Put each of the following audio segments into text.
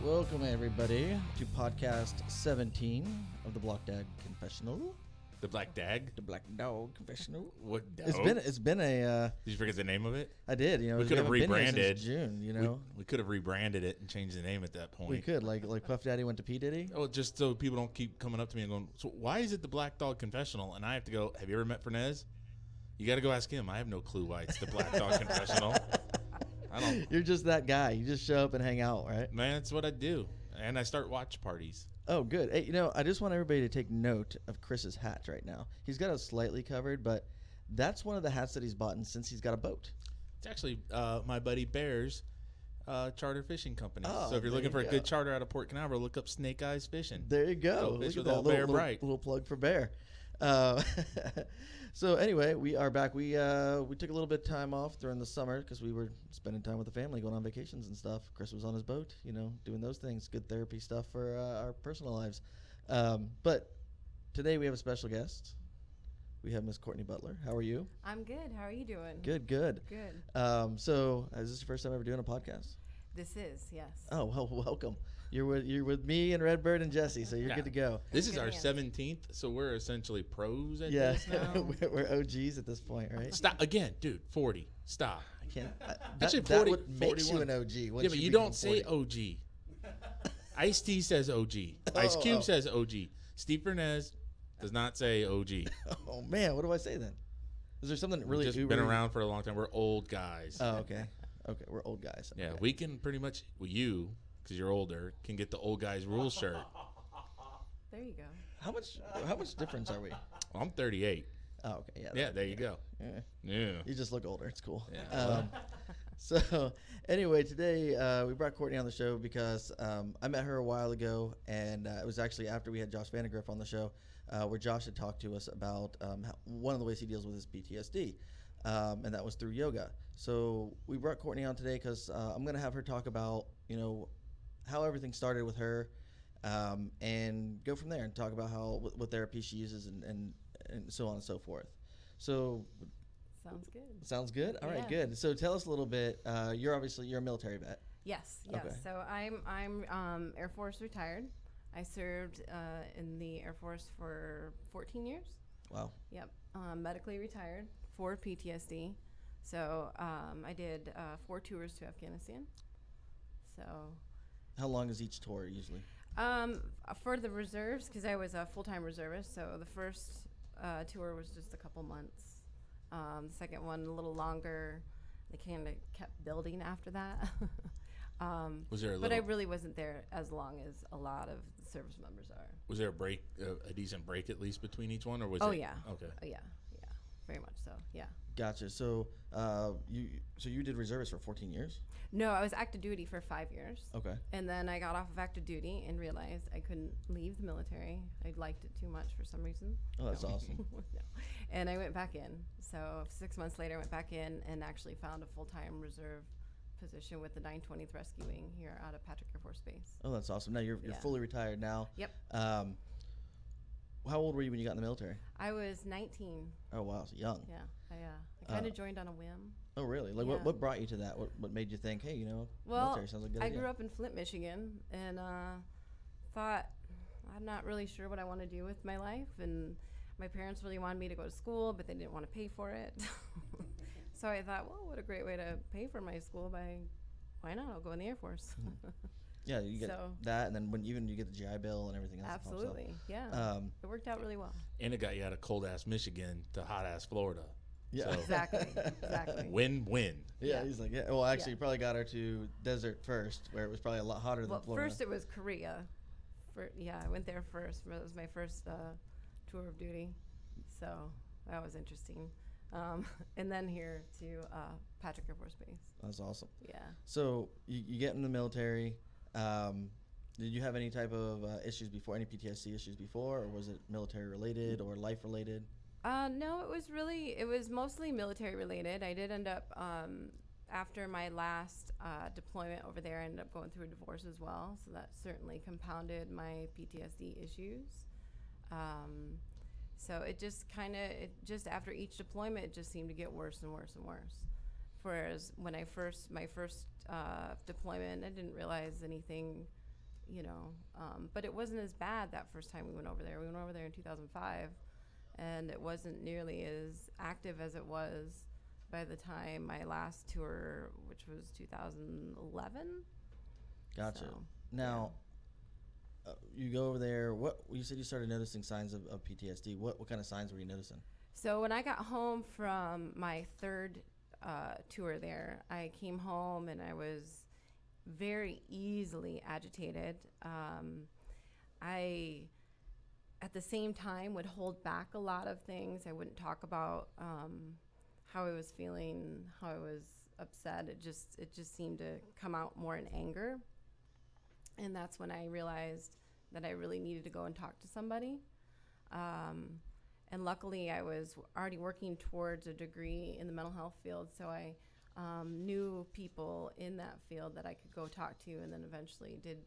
Welcome everybody to podcast 17 of the Black Dog Confessional. The Black Dag? The Black Dog Confessional. What dog? It's been a. Did you forget the name of it? I did. You know, we could have rebranded. June. You know, we could have rebranded it and changed the name at that point. we could like Puff Daddy went to P Diddy. Oh, just so people don't keep coming up to me and going, so why is it the Black Dog Confessional? And I have to go, have you ever met Fernez? You got to go ask him. I have no clue why it's the Black Dog Confessional. I don't. You're just that guy. You just show up and hang out, right? Man, that's what I do. And I start watch parties. Oh, good. Hey, you know, I just want everybody to take note of Chris's hat right now. He's got it slightly covered, but that's one of the hats that he's bought since he's got a boat. It's actually my buddy Bear's charter fishing company. Oh, so if you're looking for go. a good charter out of Port Canaveral, look up Snake Eyes Fishing. There you go. Go fish Look with at that old Bear Bright. little plug for Bear. So anyway, we are back. We took a little bit of time off during the summer because we were spending time with the family, going on vacations and stuff. Chris was on his boat, you know, doing those things. Good therapy stuff for our personal lives. But today we have a special guest. We have Miss Cortney Butler. How are you? I'm good. How are you doing? Good. Good. So is this your first time ever doing a podcast? This is, yes. Oh, well, welcome. You're with me and Redbird and Jesse, so you're Yeah. good to go. This is Good our hands. 17th, so we're essentially pros at Yeah, this now. we're OGs at this point, right? Stop again, dude. 40. Stop. I can't. Actually, That 40, what makes you 41. an OG. Yeah, once but you become don't say 40. OG. Ice-T says OG. Ice Cube oh. says OG. Steve Fernez does not say OG. Oh man, what do I say then? Is there something really? Just been around for a long time. We're old guys. Oh, okay. Okay, we're old guys. Yeah, Okay. we can pretty much, well, you, because you're older, can get the old guys rule shirt. There you go. How much difference are we? Well, I'm 38. Oh, okay. Yeah. Yeah, there you go. Yeah. Yeah. You just look older. It's cool. Yeah. So anyway, today we brought Cortney on the show because I met her a while ago, and it was actually after we had Josh Vandegrift on the show, where Josh had talked to us about one of the ways he deals with his PTSD, and that was through yoga. So we brought Cortney on today because I'm going to have her talk about, you know, how everything started with her, and go from there and talk about how what therapy she uses and so on and so forth. So. Sounds good. Sounds good. All right, Yeah. good. So tell us a little bit. You're a military vet. Yes. Okay. So I'm Air Force retired. I served in the Air Force for 14 years. Wow. Yep. Medically retired for PTSD. So I did 4 tours to Afghanistan. So. How long is each tour usually? For the reserves, because I was a full-time reservist, so the first tour was just a couple months. The second one a little longer. They kind of kept building after that. Was there a But I little, really wasn't there as long as a lot of the service members are. was there a break, a decent break at least between each one, or was Oh it? yeah. Okay. Yeah. Very much so. Yeah. Gotcha. So you did reservist for 14 years? No, I was active duty for 5 years. Okay. And then I got off of active duty and realized I couldn't leave the military. I liked it too much for some reason. Oh, that's No. awesome. No. And I went back in. So 6 months later, I went back in and actually found a full-time reserve position with the 920th Rescue Wing here out of Patrick Air Force Base. Oh, that's awesome. Now you're Yeah. fully retired now. Yep. How old were you when you got in the military? I was 19. Oh wow, so young. Yeah. I kind of joined on a whim. Oh really? Like Yeah. what brought you to that? What made you think, hey, you know, Well, military sounds like a good I idea? grew up in Flint, Michigan, and thought I'm not really sure what I want to do with my life. And my parents really wanted me to go to school, but they didn't want to pay for it. So I thought, well, what a great way to pay for my school why not? I'll go in the Air Force. Yeah, you get So- that, and then when you get the GI Bill and everything else. that pops up. Absolutely, yeah. It worked out really well. And it got you out of cold ass Michigan to hot ass Florida. Yeah. So, Exactly. win-win. Yeah, Yeah. he's like, yeah. Well, actually, Yeah. you probably got her to desert first, where it was probably a lot hotter Well, than Florida. first it was Korea. I went there first. It was my first tour of duty, so that was interesting. And then here to Patrick Air Force Base. That's awesome. Yeah. So you get in the military. Did you have any type of issues before, any PTSD issues before, or was it military related or life related? No, it was mostly military related. I did end up, after my last deployment over there, I ended up going through a divorce as well. So that certainly compounded my PTSD issues. So it just after each deployment, it just seemed to get worse and worse and worse. Whereas when my first deployment, I didn't realize anything But it wasn't as bad that first time we went over there. We went over there in 2005, and it wasn't nearly as active as it was by the time my last tour, which was 2011. Gotcha. So, Now, you go over there. What you said you started noticing signs of PTSD. What kind of signs were you noticing? So when I got home from my third tour there, I came home and I was very easily agitated. I, at the same time, would hold back a lot of things. I wouldn't talk about how I was feeling, how I was upset. It just seemed to come out more in anger. And that's when I realized that I really needed to go and talk to somebody. And luckily, I was already working towards a degree in the mental health field, so I knew people in that field that I could go talk to, and then eventually did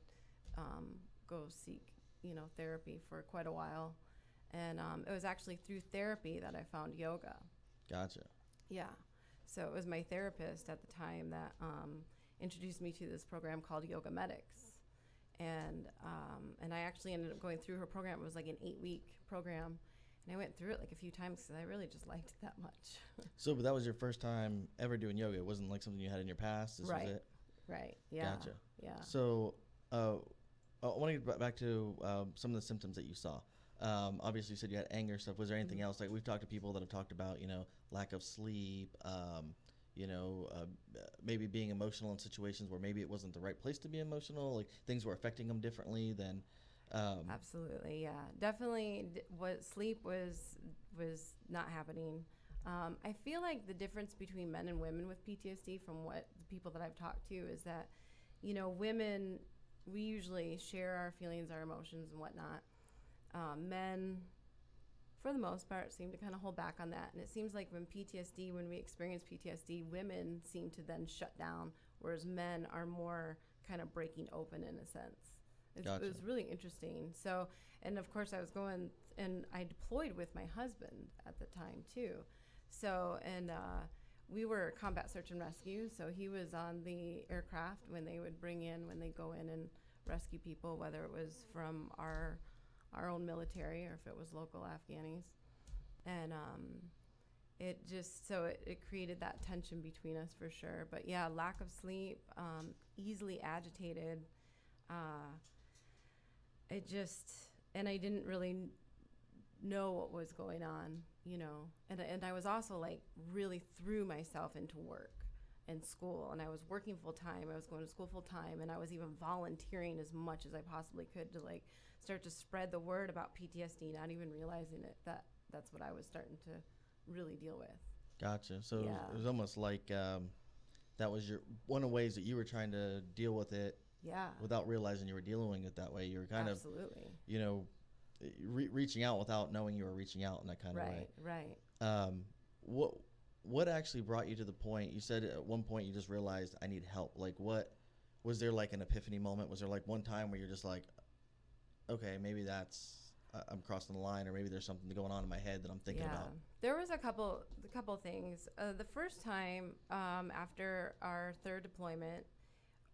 go seek, therapy for quite a while. And it was actually through therapy that I found yoga. Gotcha. Yeah. So it was my therapist at the time that introduced me to this program called Yoga Medics. And I actually ended up going through her program. It was like an 8-week program. And I went through it like a few times because I really just liked it that much. So, but that was your first time ever doing yoga. It wasn't like something you had in your past. This Right. was it. Right. Yeah. Gotcha. Yeah. So, I want to get back to some of the symptoms that you saw. Obviously, you said you had anger stuff. Was there anything else? Like we've talked to people that have talked about, lack of sleep. Maybe being emotional in situations where maybe it wasn't the right place to be emotional. Like things were affecting them differently than. Absolutely, yeah, definitely. What sleep was not happening. I feel like the difference between men and women with PTSD, from what the people that I've talked to, is that women, we usually share our feelings, our emotions, and whatnot. Men, for the most part, seem to kind of hold back on that. And it seems like when we experience PTSD, women seem to then shut down, whereas men are more kind of breaking open in a sense. Gotcha. It was really interesting. So, and of course I was going, and I deployed with my husband at the time too. So, and we were combat search and rescue. So he was on the aircraft when they go in and rescue people, whether it was from our own military or if it was local Afghanis. And it created that tension between us for sure. But yeah, lack of sleep, easily agitated. And I didn't really know what was going on, and I was also like really threw myself into work and school, and I was working full time. I was going to school full time, and I was even volunteering as much as I possibly could to like start to spread the word about PTSD, not even realizing that's what I was starting to really deal with. Gotcha. So Yeah. it was almost like that was one of the ways that you were trying to deal with it. Yeah. Without realizing you were dealing it that way. You were kind Absolutely. of, reaching out without knowing you were reaching out in that kind of way. Right. What actually brought you to the point? You said at one point you just realized I need help. Like what was there like an epiphany moment? Was there like one time where you're just like, okay, maybe I'm crossing the line, or maybe there's something going on in my head that I'm thinking about? There was a couple things. The first time after our third deployment,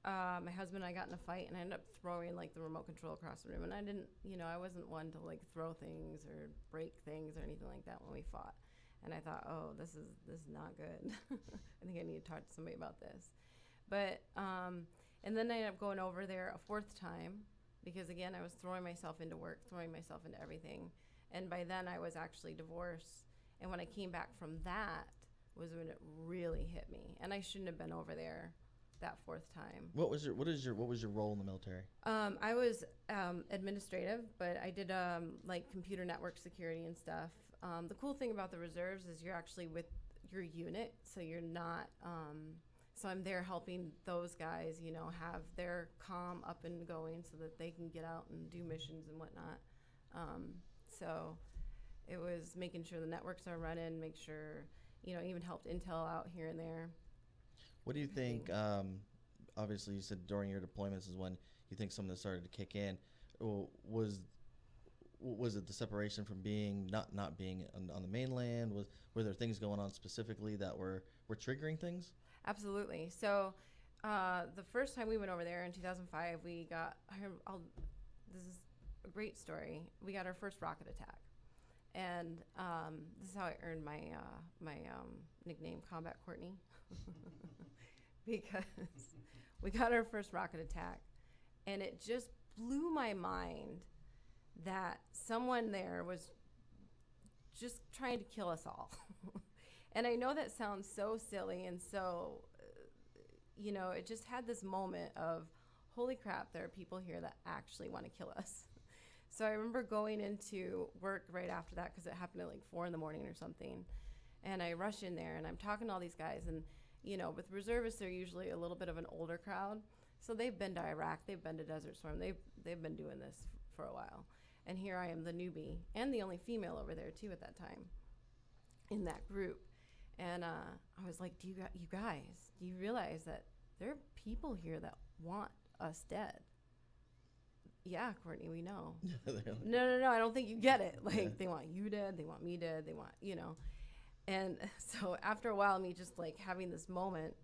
my husband and I got in a fight, and I ended up throwing like the remote control across the room. And I didn't, I wasn't one to like throw things or break things or anything like that when we fought. And I thought, oh, this is not good. I think I need to talk to somebody about this. But and then I ended up going over there a fourth time because again I was throwing myself into work, throwing myself into everything. And by then I was actually divorced. And when I came back from that was when it really hit me. And I shouldn't have been over there that fourth time. What was your role in the military? I was administrative, but I did like computer network security and stuff. The cool thing about the reserves is you're actually with your unit, so you're not. So I'm there helping those guys, have their comm up and going so that they can get out and do missions and whatnot. So it was making sure the networks are running, make sure, even helped intel out here and there. What do you think? Obviously, you said during your deployments is when you think some of this started to kick in. Was it the separation from being not being on the mainland? Were there things going on specifically that were triggering things? Absolutely. So The first time we went over there in 2005, we got, this is a great story. We got our first rocket attack. And this is how I earned my nickname, Combat Cortney. Because we got our first rocket attack, and it just blew my mind that someone there was just trying to kill us all. And I know that sounds so silly and so, it just had this moment of, holy crap, there are people here that actually want to kill us. So I remember going into work right after that, because it happened at like 4 a.m. or something. And I rush in there and I'm talking to all these guys, and with reservists, they're usually a little bit of an older crowd. So they've been to Iraq, they've been to Desert Storm, they've been doing this for a while. And here I am, the newbie, and the only female over there too at that time in that group. And I was like, you guys, do you realize that there are people here that want us dead? Yeah, Courtney, we know. No, I don't think you get it. Like, They want you dead, they want me dead, they want, And so after a while, me just like having this moment,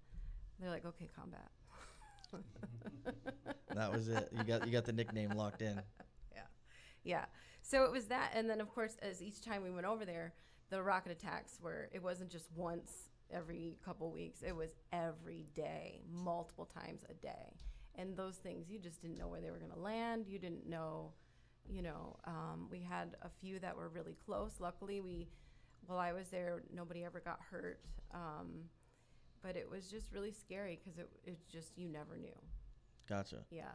they're like, okay, combat. That was it. You got the nickname locked in. Yeah. So it was that. And then, of course, as each time we went over there, the rocket attacks it wasn't just once every couple weeks. It was every day, multiple times a day. And those things, you just didn't know where they were going to land. You didn't know, we had a few that were really close. Luckily, while I was there, nobody ever got hurt. But it was just really scary because it just, you never knew. Gotcha. Yeah.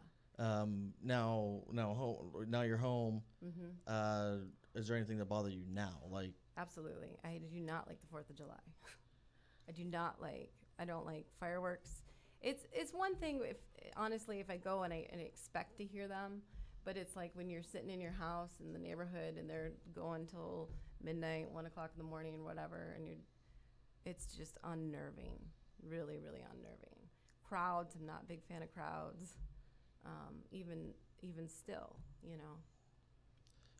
Now you're home. Mm-hmm. Is there anything that bothers you now? Like, absolutely. I do not like the 4th of July. I don't like fireworks. It's one thing if I go and I expect to hear them, but it's like when you're sitting in your house in the neighborhood and they're going till midnight, 1 o'clock in the morning, or whatever, and it's just unnerving, really, really unnerving. Crowds, I'm not a big fan of crowds, even still,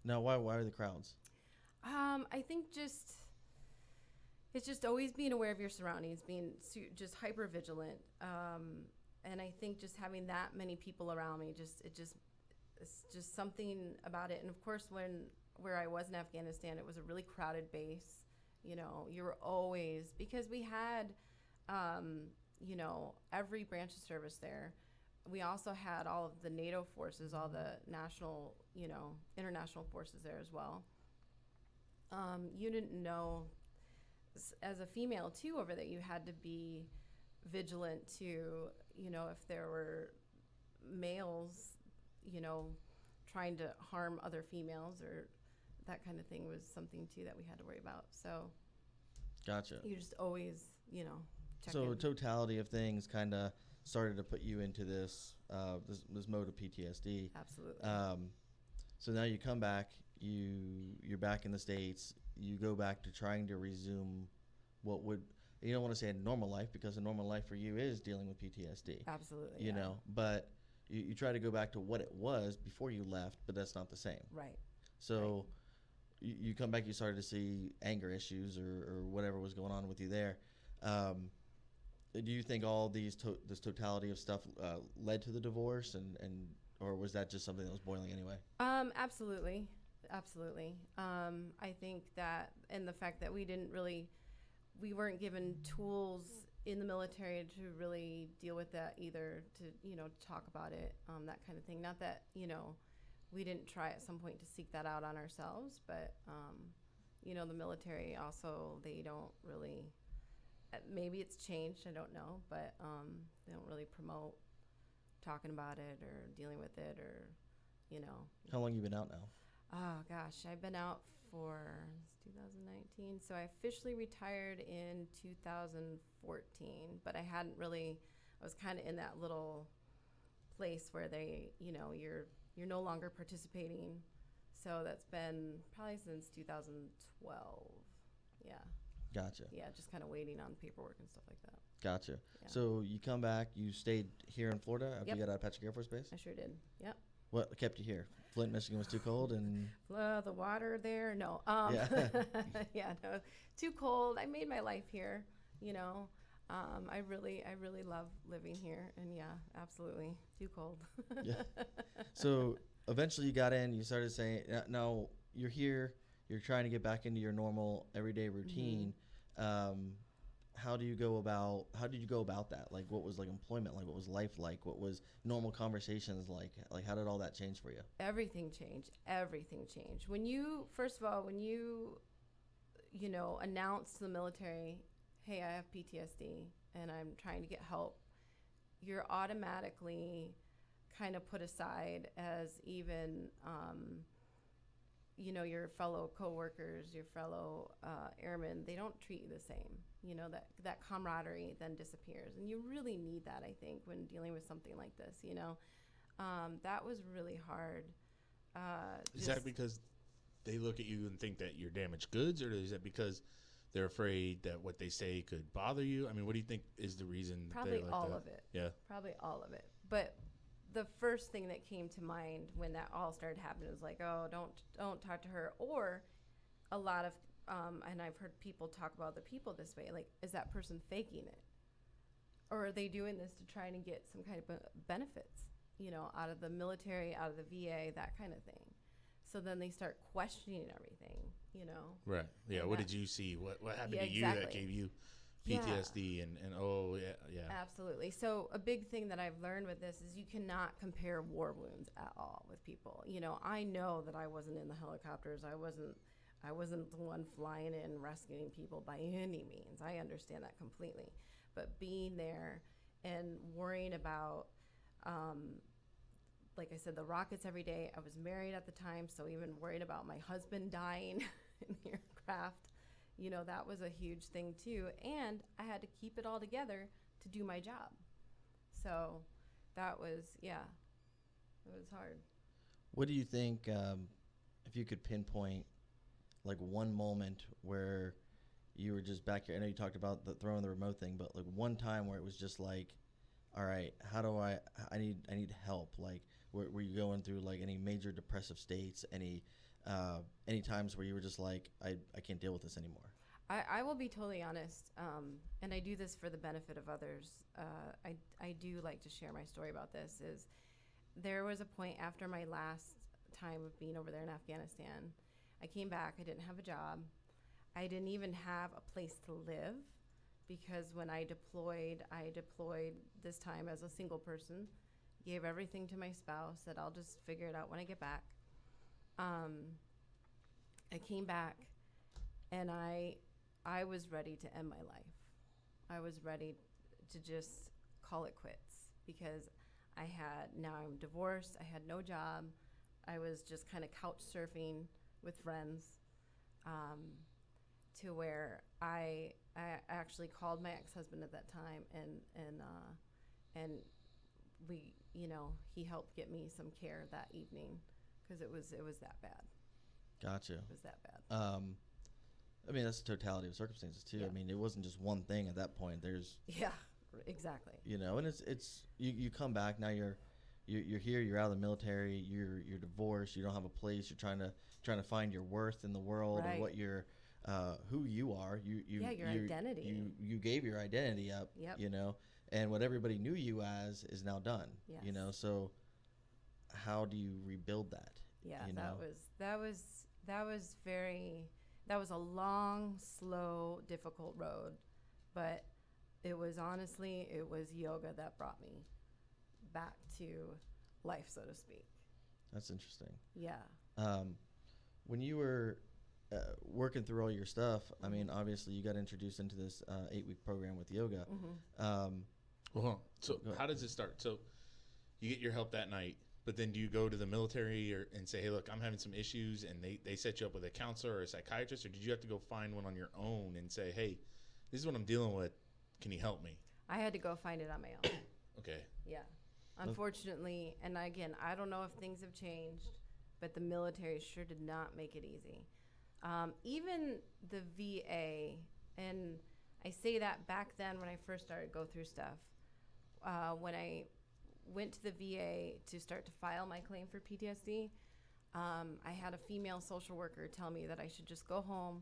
Now, why are the crowds? I think it's just always being aware of your surroundings, being just hyper vigilant, and I think just having that many people around me, it's just something about it. And of course, where I was in Afghanistan, it was a really crowded base. You were always, because we had, every branch of service there. We also had all of the NATO forces, all the national, international forces there as well. You didn't know, as a female too, over there, you had to be vigilant to, if there were males, trying to harm other females, or that kind of thing was something too that we had to worry about. So Gotcha. you just always, check So in. totality of things kind of started to put you into this mode of PTSD. Absolutely. So now you come back, you're back in the States, you go back to trying to resume what would, you don't want to say a normal life, because a normal life for you is dealing with PTSD. Absolutely. But you try to go back to what it was before you left, but that's not the same. Right. So you come back, you started to see anger issues or whatever was going on with you there. Do you think all this totality of stuff led to the divorce, and or was that just something that was boiling anyway? Absolutely. I think that, and the fact that we weren't given tools in the military to really deal with that either, to talk about it, that kind of thing. Not that, we didn't try at some point to seek that out on ourselves, but, the military also, they don't really, maybe it's changed, I don't know, but they don't really promote talking about it or dealing with it, or, How long you been out now? Oh, gosh, I've been out for 2019, so I officially retired in 2014, but I was kind of in that little place where they, you're no longer participating, so that's been probably since 2012, yeah. Gotcha. Yeah, just kind of waiting on paperwork and stuff like that. Gotcha. Yeah. So you come back, you stayed here in Florida after Yep. you got out of Patrick Air Force Base? I sure did, yep. What kept you here? Flint, Michigan was too cold, and The water there, no. Yeah. Yeah, no, too cold. I made my life here, I really love living here, and yeah, absolutely too cold. Yeah. So eventually you got in, you started saying, now you're here, you're trying to get back into your normal everyday routine. How do you go about, how did you go about that? Like, what was like employment like? What was life like? What was normal conversations like? Like, how did all that change for you? Everything changed. Everything changed. When you, first of all, when you know, announce to the military, hey, I have PTSD and I'm trying to get help, you're automatically kind of put aside as even, you know, your fellow coworkers, your fellow airmen. They don't treat you the same. You know, that camaraderie then disappears. And you really need that, I think, when dealing with something like this, you know. That was really hard. Is that because they look at you and think that you're damaged goods, or is that because they're afraid that what they say could bother you? I mean, what do you think is the reason? Probably like all that? of it. Yeah. Probably all of it. But the first thing that came to mind when that all started happening was like, oh, don't talk to her. Or a lot of, and I've heard people talk about the people this way, like, is that person faking it? Or are they doing this to try and get some kind of benefits, you know, out of the military, out of the VA, that kind of thing? So then they start questioning everything, you know. Right. Yeah. And What that- did you see? What happened Yeah, to you that exactly. gave you Yeah. PTSD? And oh yeah. Absolutely. So a big thing that I've learned with this is you cannot compare war wounds at all with people. You know, I know that I wasn't in the helicopters. I wasn't the one flying in rescuing people by any means. I understand that completely. But being there and worrying about, like I said, the rockets every day. I was married at the time, so even worried about my husband dying in the aircraft, you know, that was a huge thing too. And I had to keep it all together to do my job. So that was, yeah, it was hard. What do you think, if you could pinpoint like one moment where you were just back here? I know you talked about the throwing the remote thing, but like one time where it was just like, all right, how do I need help? Like, were you going through like any major depressive states? Any times where you were just like, I can't deal with this anymore? I will be totally honest, and I do this for the benefit of others. I do like to share my story about this. Is there was a point after my last time of being over there in Afghanistan, I came back. I didn't have a job. I didn't even have a place to live, because when I deployed this time as a single person, gave everything to my spouse, said I'll just figure it out when I get back. I came back, and I was ready to end my life. I was ready to just call it quits, because now I'm divorced. I had no job. I was just kind of couch surfing with friends, to where I actually called my ex-husband at that time, and we, you know, he helped get me some care that evening, because it was that bad. Gotcha. It was that bad. I mean, that's the totality of circumstances too. Yeah. I mean, it wasn't just one thing at that point. There's, Yeah, exactly. you know, and it's you come back now. You're here. You're out of the military. You're divorced. You don't have a place. You're trying to find your worth in the world, Right. or what you're, who you are. Your identity. You gave your identity up. Yep. You know, and what everybody knew you as is now done. Yes. You know, so how do you rebuild that? Yeah, you know? that was a long, slow, difficult road, but it was yoga that brought me back to life, so to speak. That's interesting. Yeah. When you were working through all your stuff, I mean, obviously you got introduced into this 8-week program with yoga. Well, so Go ahead. how does it start? So you get your help that night, but then do you go to the military and say, hey, look, I'm having some issues, and they set you up with a counselor or a psychiatrist, or did you have to go find one on your own and say, hey, this is what I'm dealing with, can you help me? I had to go find it on my own. Okay. Yeah. Unfortunately, and again, I don't know if things have changed, but the military sure did not make it easy. Even the VA, and I say that back then when I first started to go through stuff, when I went to the VA to start to file my claim for PTSD, I had a female social worker tell me that I should just go home,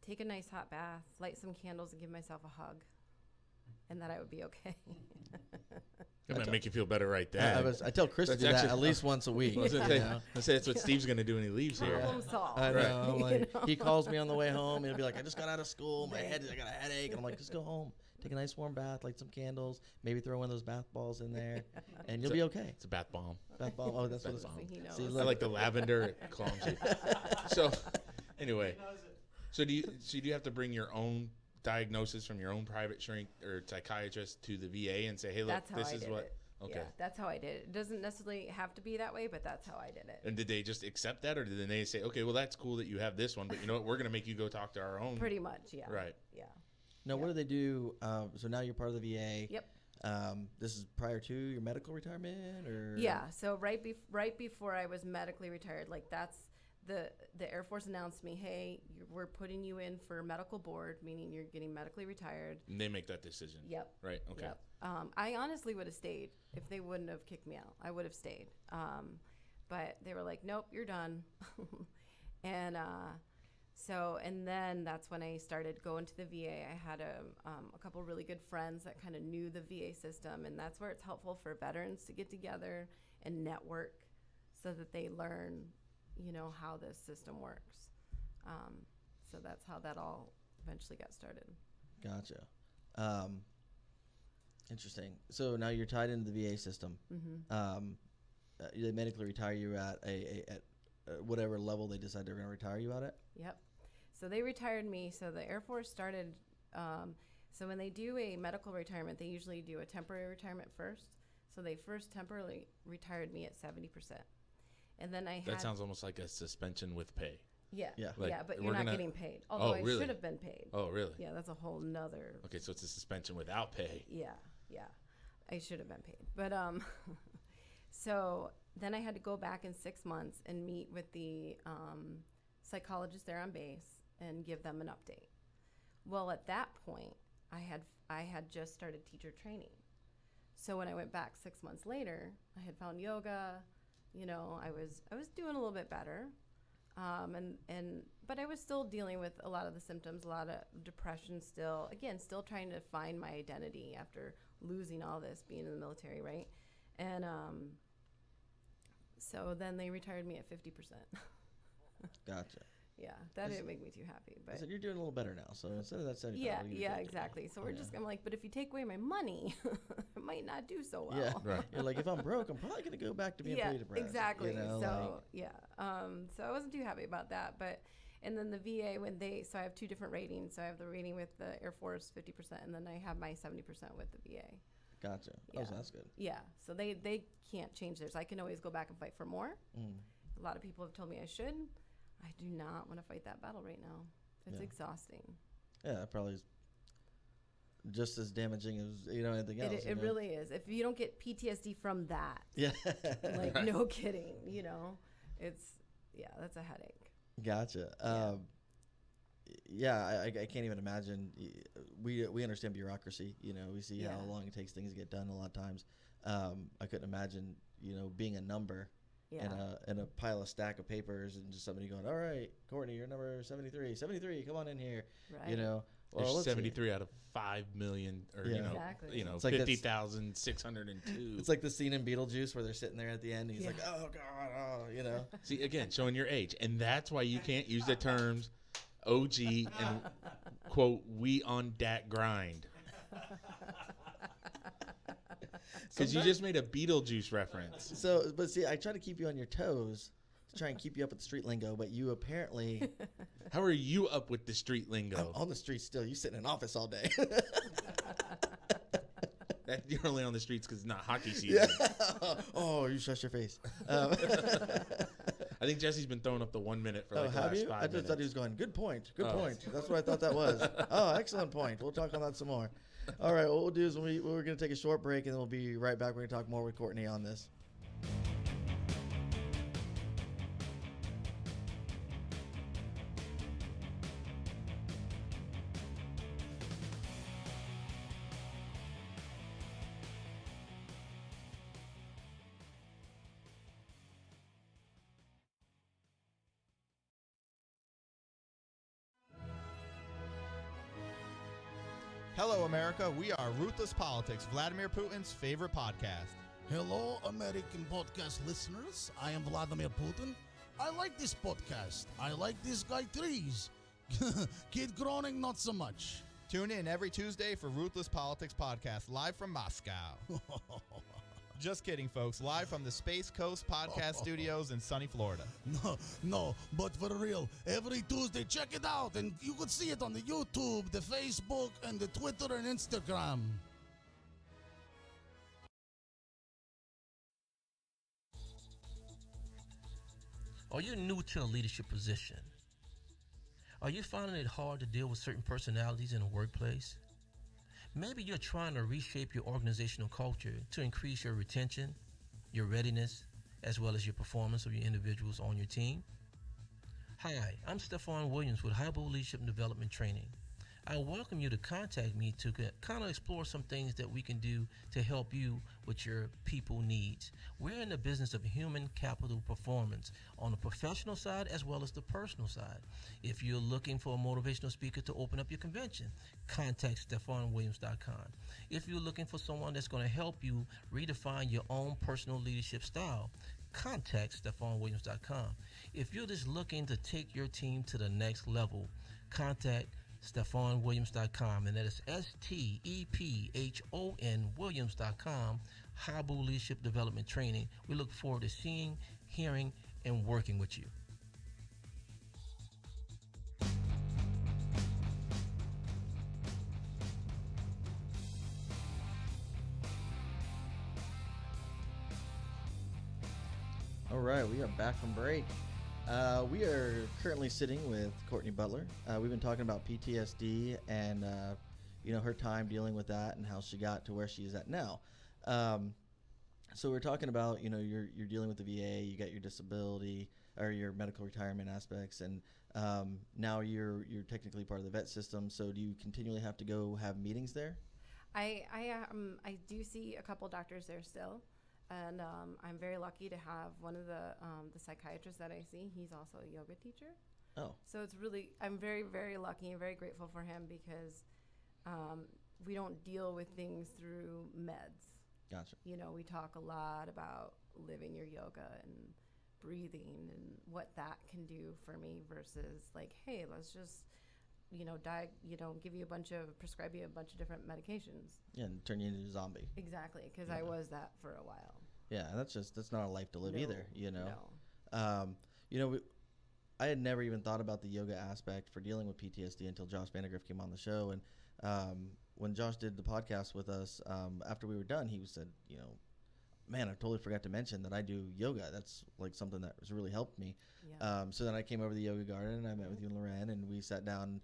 take a nice hot bath, light some candles, and give myself a hug. and that I would be okay. It might make you feel better right there. I tell Chris to That's do that actually- at least once a week. I was gonna you say, know? that's what Steve's gonna do when he leaves here. Problem solved. I know. I'm You like, know? he calls me on the way home. He'll be like, I just got out of school. I got a headache. And I'm like, just go home. Take a nice warm bath, light some candles, maybe throw one of those bath balls in there, and you'll be okay. It's a bath bomb. Bath bomb. Oh, that's what it's Bath on. He knows. See, I look. like the lavender. It calms you. So, anyway, so do you have to bring your own diagnosis from your own private shrink or psychiatrist to the VA and say, hey, look, That's how this I is did what? it. Okay. Yeah, that's how I did it. It doesn't necessarily have to be that way, but that's how I did it. And did they just accept that, or did they say, okay, well, that's cool that you have this one, but you know what, we're going to make you go talk to our own? Pretty much, yeah. Right. Yeah. Now, what do they do? So now you're part of the VA. Yep. This is prior to your medical retirement, or Yeah. So right before I was medically retired, like that's the Air Force announced to me, hey, we're putting you in for medical board, meaning you're getting medically retired. And they make that decision. Yep. Right. Okay. Yep. I honestly would have stayed if they wouldn't have kicked me out. I would have stayed. But they were like, nope, you're done. And and then that's when I started going to the VA. I had a couple really good friends that kind of knew the VA system, and that's where it's helpful for veterans to get together and network so that they learn, how this system works. So that's how that all eventually got started. Gotcha. Interesting. So now you're tied into the VA system. Mm-hmm. They medically retire you at at whatever level they decide they're going to retire you at it. Yep. So they retired me. So the Air Force started. So when they do a medical retirement, they usually do a temporary retirement first. So they first temporarily retired me at 70%. And then I had. That sounds almost like a suspension with pay. Yeah. Yeah. Like, yeah, but we're you're not gonna- getting paid. Although I really? should have been paid. Oh, really? Yeah, that's a whole nother. Okay, so it's a suspension without pay. Yeah. I should have been paid. But so then I had to go back in 6 months and meet with the psychologist there on base and give them an update. Well, at that point, I had just started teacher training. So when I went back 6 months later, I had found yoga. I was doing a little bit better. But I was still dealing with a lot of the symptoms, a lot of depression still trying to find my identity after losing all this, being in the military, right? And so then they retired me at 50%. Gotcha. Yeah, that didn't make me too happy. I But said you're doing a little better now. So instead of that 75, yeah, we'll give you yeah, 50. exactly. So Yeah. I'm like, but if you take away my money, it might not do so well. Yeah. Right. You're like, if I'm broke, I'm probably going to go back to being Yeah, pretty depressed. exactly. Like, So I wasn't too happy about that, but and then the VA so I have two different ratings. So I have the rating with the Air Force 50%, and then I have my 70% with the VA. gotcha. Yeah. Oh, so that's good. Yeah, so they can't change theirs. I can always go back and fight for more. Mm. A lot of people have told me I should. I do not want to fight that battle right now. It's Yeah. exhausting. Yeah, that probably is just as damaging as anything else. It really is. If you don't get PTSD from that, Yeah. like no kidding, that's a headache. Gotcha. I can't even imagine. We understand bureaucracy. We see how Yeah. long it takes things to get done a lot of times. I couldn't imagine, being a number Yeah. in a pile of stack of papers and just somebody going, all right, Courtney, you're number 73, come on in here. Right. There's let's see. 73 out of 5 million, or Yeah. Exactly. It's like that's- 50,602. It's like the scene in Beetlejuice where they're sitting there at the end. And he's Yeah. like, oh God, See, again, showing your age, and that's why you can't use the terms OG and quote we on dat grind, because you just made a Beetlejuice reference. So, but see, I try to keep you on your toes to try and keep you up with the street lingo, but you apparently How are you up with the street lingo? I'm on the street still. You sit in an office all day. That you're only on the streets because it's not hockey season. Oh, you shut your face. I think Jesse's been throwing up the 1 minute for like the have last you? 5 I just minutes. thought he was going, good point. Good Oh. point. That's what I thought that was. Oh, excellent point. We'll talk on that some more. All right, what we'll do is we're going to take a short break, and then we'll be right back. We're going to talk more with Courtney on this. Hello, America. We are Ruthless Politics, Vladimir Putin's favorite podcast. Hello, American podcast listeners. I am Vladimir Putin. I like this podcast. I like this guy Trees. Kid Groening, not so much. Tune in every Tuesday for Ruthless Politics Podcast, live from Moscow. Just kidding, folks. Live from the Space Coast Podcast Studios in sunny Florida. No, but for real, every Tuesday, check it out. And you could see it on the YouTube, the Facebook, and the Twitter and Instagram. Are you new to a leadership position? Are you finding it hard to deal with certain personalities in the workplace? Maybe you're trying to reshape your organizational culture to increase your retention, your readiness, as well as your performance of your individuals on your team. Hi, I'm Stephon Williams with Highbull Leadership and Development Training. I welcome you to contact me to kind of explore some things that we can do to help you with your people needs. We're in the business of human capital performance on the professional side as well as the personal side. If you're looking for a motivational speaker to open up your convention, contact StephonWilliams.com. If you're looking for someone that's going to help you redefine your own personal leadership style, contact StephonWilliams.com. If you're just looking to take your team to the next level, contact StephonWilliams.com, and that is STEPHON Williams.com, Highbull Leadership Development Training. We look forward to seeing, hearing, and working with you. All right, we are back from break. We are currently sitting with Cortney Butler. We've been talking about PTSD and her time dealing with that and how she got to where she is at now. So we're talking about you're dealing with the VA, you got your disability or your medical retirement aspects, and now you're technically part of the vet system. So do you continually have to go have meetings there? I do see a couple doctors there still. And I'm very lucky to have one of the psychiatrists that I see. He's also a yoga teacher. Oh. So I'm very, very lucky and very grateful for him because we don't deal with things through meds. Gotcha. We talk a lot about living your yoga and breathing and what that can do for me versus like, hey, let's just prescribe you a bunch of different medications. Yeah, and turn you into a zombie. Exactly, because I was that for a while. Yeah, that's not a life to live either, No. I had never even thought about the yoga aspect for dealing with PTSD until Josh Vandergriff came on the show. And when Josh did the podcast with us, after we were done, he said, man, I totally forgot to mention that I do yoga. That's like something that has really helped me. Yeah. So then I came over to the yoga garden and I met with you and Loren and we sat down.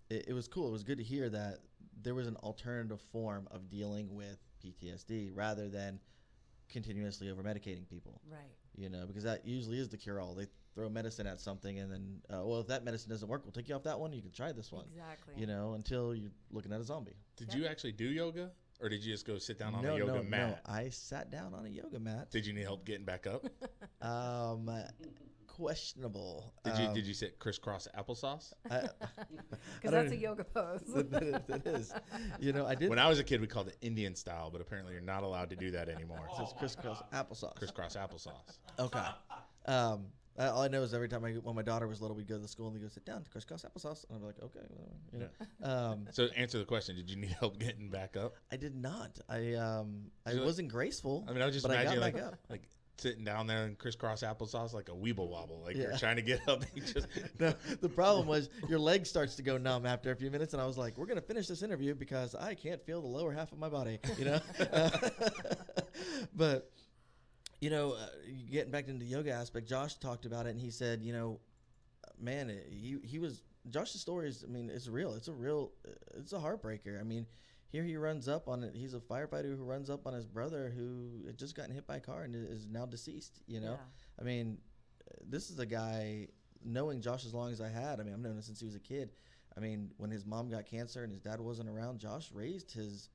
It was cool. It was good to hear that there was an alternative form of dealing with PTSD rather than continuously over-medicating people. Right. Because that usually is the cure-all. They throw medicine at something and then, if that medicine doesn't work, we'll take you off that one. You can try this one. Exactly. Until you're looking at a zombie. Did you actually do yoga? Or did you just go sit down on a yoga mat? No, I sat down on a yoga mat. Did you need help getting back up? Questionable. Did you sit crisscross applesauce? Because that's a yoga pose. That is. I did. When I was a kid, we called it Indian style, but apparently you're not allowed to do that anymore. So it's crisscross applesauce. Crisscross applesauce. Okay. All I know is every time when my daughter was little, we'd go to the school and we'd go sit down to crisscross applesauce, and I'd be like, okay, whatever. So answer the question: did you need help getting back up? I did not. I wasn't graceful. I mean, I was just but imagining I got back up. like sitting down there in crisscross applesauce like a weeble wobble, like you're trying to get up. You just No, the problem was your leg starts to go numb after a few minutes, and I was like, we're gonna finish this interview because I can't feel the lower half of my body, But getting back into the yoga aspect, Josh talked about it, and he said, man, he was Josh's story is, I mean, it's real. It's a heartbreaker. I mean, here he runs up on it. He's a firefighter who runs up on his brother who had just gotten hit by a car and is now deceased. Yeah. I mean, this is a guy. Knowing Josh as long as I had, I mean, I've known him since he was a kid. I mean, when his mom got cancer and his dad wasn't around, Josh raised those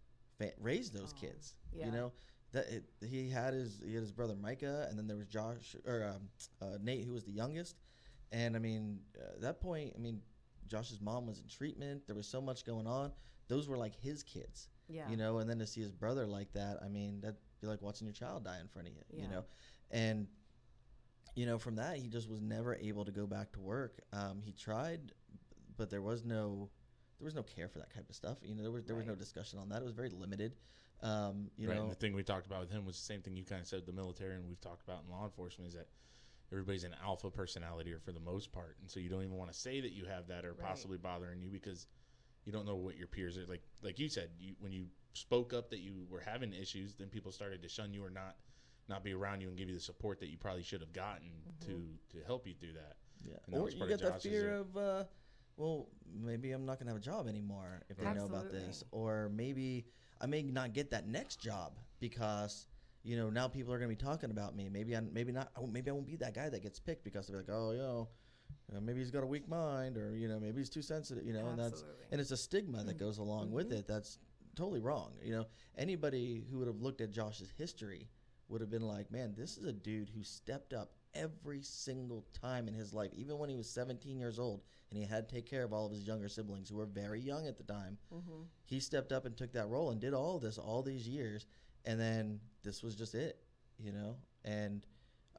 kids. Yeah. He had his brother Micah, and then there was Nate, who was the youngest. And I mean, at that point, I mean, Josh's mom was in treatment. There was so much going on those were like his kids, Yeah. you know, and then to see his brother like that, I mean, that'd be like watching your child die in front of you, you Yeah. know, and, you know, from that, he just was never able to go back to work. He tried, but there was no care for that type of stuff. You know, there was no Right. discussion on that. It was very limited. You Right, know, and the thing we talked about with him was the same thing you kind of said, the military, and we've talked about in law enforcement, is that everybody's an alpha personality, or for the most part, and so you don't even want to say that you have that or Right. possibly bothering you because you don't know what your peers are like you said, when you spoke up that you were having issues, then people started to shun you or not be around you and give you the support that you probably should have gotten to help you through that. yeah. And that Or was you part of get that Josh's, fear of, well, maybe I'm not gonna have a job anymore if they know about this, Absolutely. or maybe I may not get that next job because, you know, now people are gonna be talking about me. Maybe I won't be that guy that gets picked because they'll be like, oh, maybe he's got a weak mind, or, you know, maybe he's too sensitive, you know, Absolutely. and it's a stigma that goes along with it. That's totally wrong. You know, anybody who would have looked at Josh's history would have been like, man, this is a dude who stepped up every single time in his life, even when he was 17 years old and he had to take care of all of his younger siblings who were very young at the time. He stepped up and took that role and did all of this all these years, and then this was just it, you know. And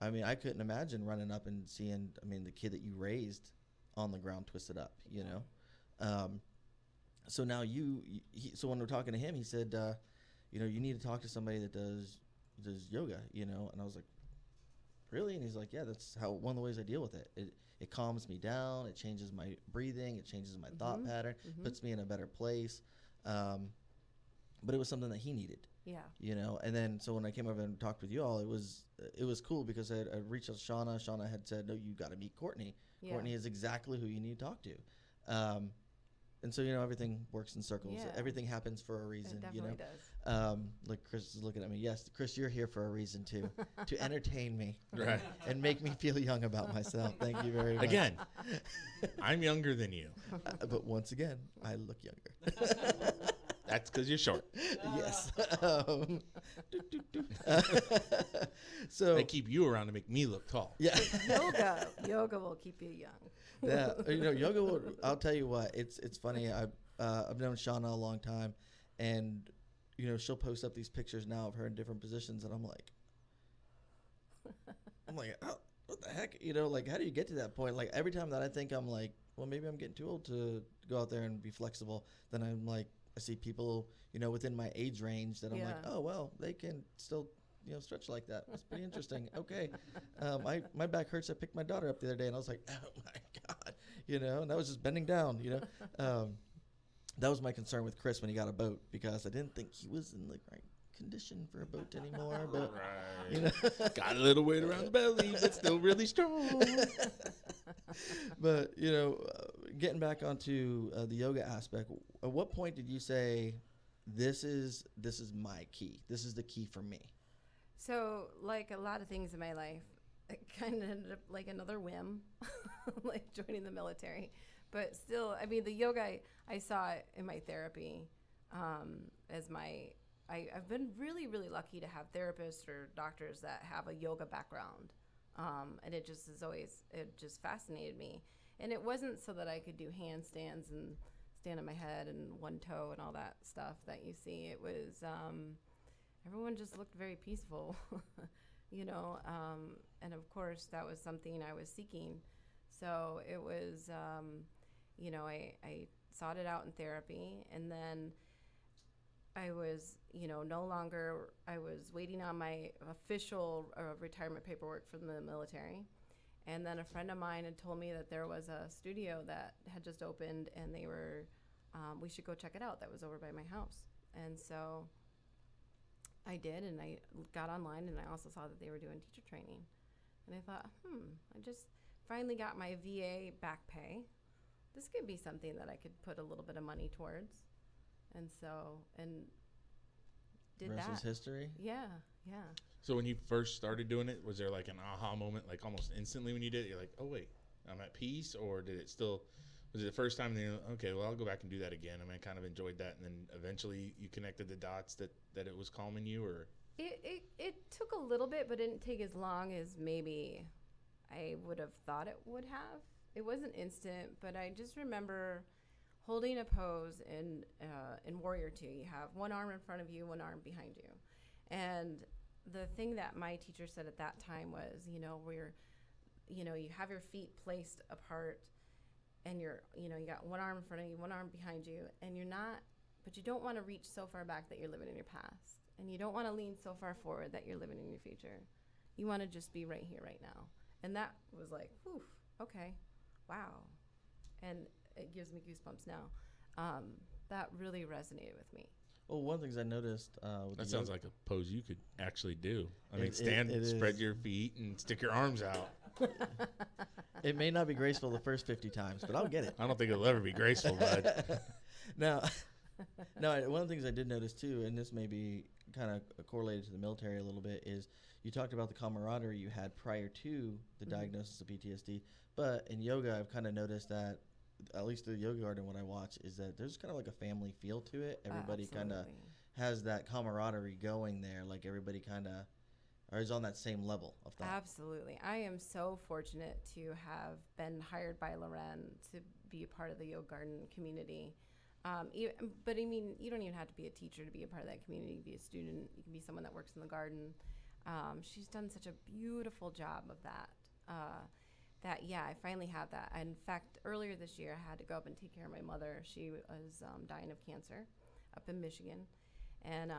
I mean, I couldn't imagine running up and seeing, I mean, the kid that you raised on the ground twisted up, you know. So now so when we're talking to him, he said, you know, you need to talk to somebody that does yoga, you know. And I was like, really? And he's like, yeah, that's one of the ways I deal with it. It calms me down. It changes my breathing. It changes my thought pattern. Puts me in a better place. But it was something that he needed. Yeah. You know. And then so when I came over and talked with you all, it was cool because I reached out to Shauna. Shauna had said, no, you got to meet Cortney. Yeah. Cortney is exactly who you need to talk to. And so, you know, everything works in circles. Yeah. Everything happens for a reason, It you know. definitely does. Like Chris is looking at me. Yes, Chris, you're here for a reason too, to entertain me, Right. and make me feel young about myself. Thank you very much. Again, I'm younger than you. But once again, I look younger. That's because you're short. Yes. So They keep you around to make me look tall. yeah, Yoga will keep you young. yeah. You know, yoga. I'll tell you what. It's funny. I've known Shauna a long time, and you know, she'll post up these pictures now of her in different positions, and I'm like, oh, what the heck? You know, like, how do you get to that point? Like, every time that I think I'm like, well, maybe I'm getting too old to go out there and be flexible, then I'm like, I see people, you know, within my age range that I'm like, Yeah. oh, well, they can still, you know, stretch like that. That's pretty interesting. Okay. My back hurts. I picked my daughter up the other day, and I was like, oh, my God. You know, and I was just bending down, you know. That was my concern with Chris when he got a boat, because I didn't think he was in the right condition for a boat anymore. But, Right. you know. Got a little weight around the belly, but still really strong. But, you know, getting back onto the yoga aspect, at what point did you say, this is my key? This is the key for me. So, like a lot of things in my life, it kind of ended up like another whim, like joining the military. But still, I mean, the yoga, I saw it in my therapy as I've been really, really lucky to have therapists or doctors that have a yoga background. And it just fascinated me. And it wasn't so that I could do handstands and stand on my head and one toe and all that stuff that you see. It was, everyone just looked very peaceful, you know, and of course that was something I was seeking. So it was, you know, I sought it out in therapy, and then I was, you know, I was waiting on my official retirement paperwork from the military. And then a friend of mine had told me that there was a studio that had just opened, and they were, we should go check it out. That was over by my house. And so I did, and I got online, and I also saw that they were doing teacher training. And I thought, I just finally got my VA back pay. This could be something that I could put a little bit of money towards. And so, and did Rest that. is history. Yeah. So when you first started doing it, was there like an aha moment, like almost instantly when you did it? You're like, oh, wait, I'm at peace? Or was it the first time you're like, okay, well, I'll go back and do that again? I mean, I kind of enjoyed that. And then eventually you connected the dots that it was calming you, or? It took a little bit, but it didn't take as long as maybe I would have thought it would have. It wasn't instant, but I just remember holding a pose in Warrior 2. You have one arm in front of you, one arm behind you. And the thing that my teacher said at that time was, you have your feet placed apart, and you got one arm in front of you, one arm behind you, and but you don't want to reach so far back that you're living in your past. And you don't want to lean so far forward that you're living in your future. You want to just be right here, right now. And that was like, whew, okay, wow. And it gives me goosebumps now. That really resonated with me. Well, one of the things I noticed That sounds like a pose you could actually do. I mean, It spread is. your feet, and stick your arms out. It may not be graceful the first 50 times, but I'll get it. I don't think it'll ever be graceful, bud. Now, one of the things I did notice too, and this may be kind of correlated to the military a little bit, is you talked about the camaraderie you had prior to the diagnosis of PTSD. But in yoga, I've kind of noticed that, at least the yoga garden, what I watch, is that there's kind of like a family feel to it. Everybody kind of has that camaraderie going there. Like everybody kind of is on that same level of thought. Absolutely. I am so fortunate to have been hired by Loren to be a part of the yoga garden community. But I mean, you don't even have to be a teacher to be a part of that community. You can be a student. You can be someone that works in the garden. She's done such a beautiful job of that. I finally have that. In fact, earlier this year, I had to go up and take care of my mother. She was dying of cancer up in Michigan. And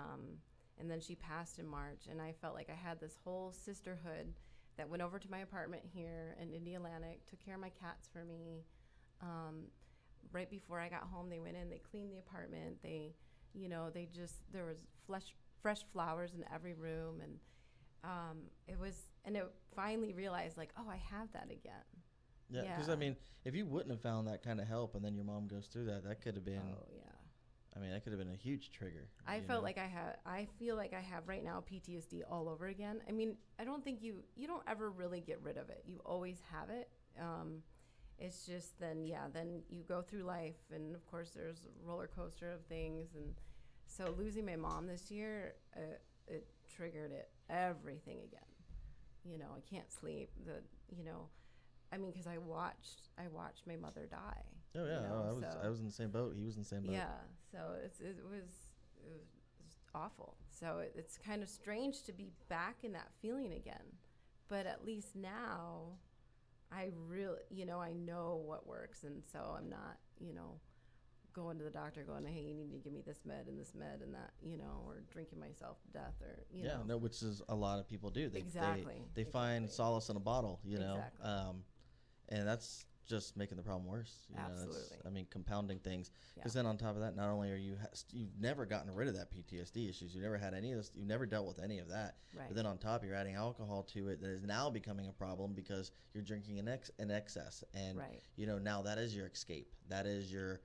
then she passed in March. And I felt like I had this whole sisterhood that went over to my apartment here in Indialantic, took care of my cats for me. Right before I got home, they went in, they cleaned the apartment. There was fresh flowers in every room. And it finally realized, like, oh, I have that again. Yeah, because I mean, if you wouldn't have found that kind of help, and then your mom goes through that, that could have been. Oh yeah. I mean, that could have been a huge trigger. I feel like I have right now PTSD all over again. I mean, I don't think you don't ever really get rid of it. You always have it. It's just then you go through life, and of course there's a roller coaster of things. And so losing my mom this year, it triggered everything again. I can't sleep. Because I watched my mother die. Oh yeah, I was in the same boat. He was in the same boat. Yeah, so it was awful. So it's kind of strange to be back in that feeling again, but at least now, I really, I know what works, and so I'm not, going to the doctor going, hey, you need to give me this med and that, or drinking myself to death, or No, which is a lot of people do. Exactly. They find solace in a bottle, Exactly. And that's just making the problem worse. Absolutely. Compounding things. Because Yeah. then on top of that, not only are you've never gotten rid of that PTSD issues, you never had any of this, you've never dealt with any of that. Right. But then on top, you're adding alcohol to it that is now becoming a problem because you're drinking in excess, and Right. Now that is your escape. That is your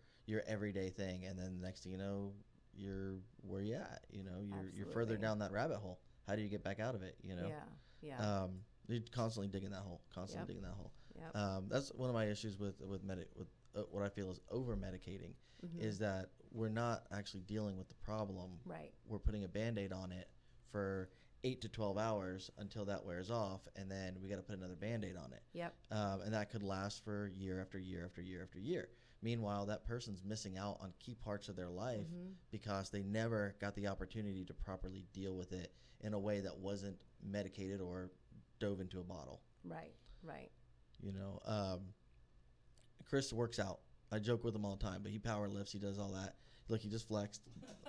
everyday thing, and then the next thing you know, you're where you at. You're further Absolutely. down that rabbit hole. How do you get back out of it? Yeah. You're constantly digging that hole. Yep. Digging that hole. Yep. That's one of my issues with what I feel is over medicating, is that we're not actually dealing with the problem. Right. We're putting a Band-Aid on it for 8 to 12 hours until that wears off, and then we got to put another Band-Aid on it. Yep. And that could last for year after year after year after year. Meanwhile, that person's missing out on key parts of their life because they never got the opportunity to properly deal with it in a way that wasn't medicated or dove into a bottle. Right. Chris works out. I joke with him all the time, but he power lifts. He does all that. Look, he just flexed.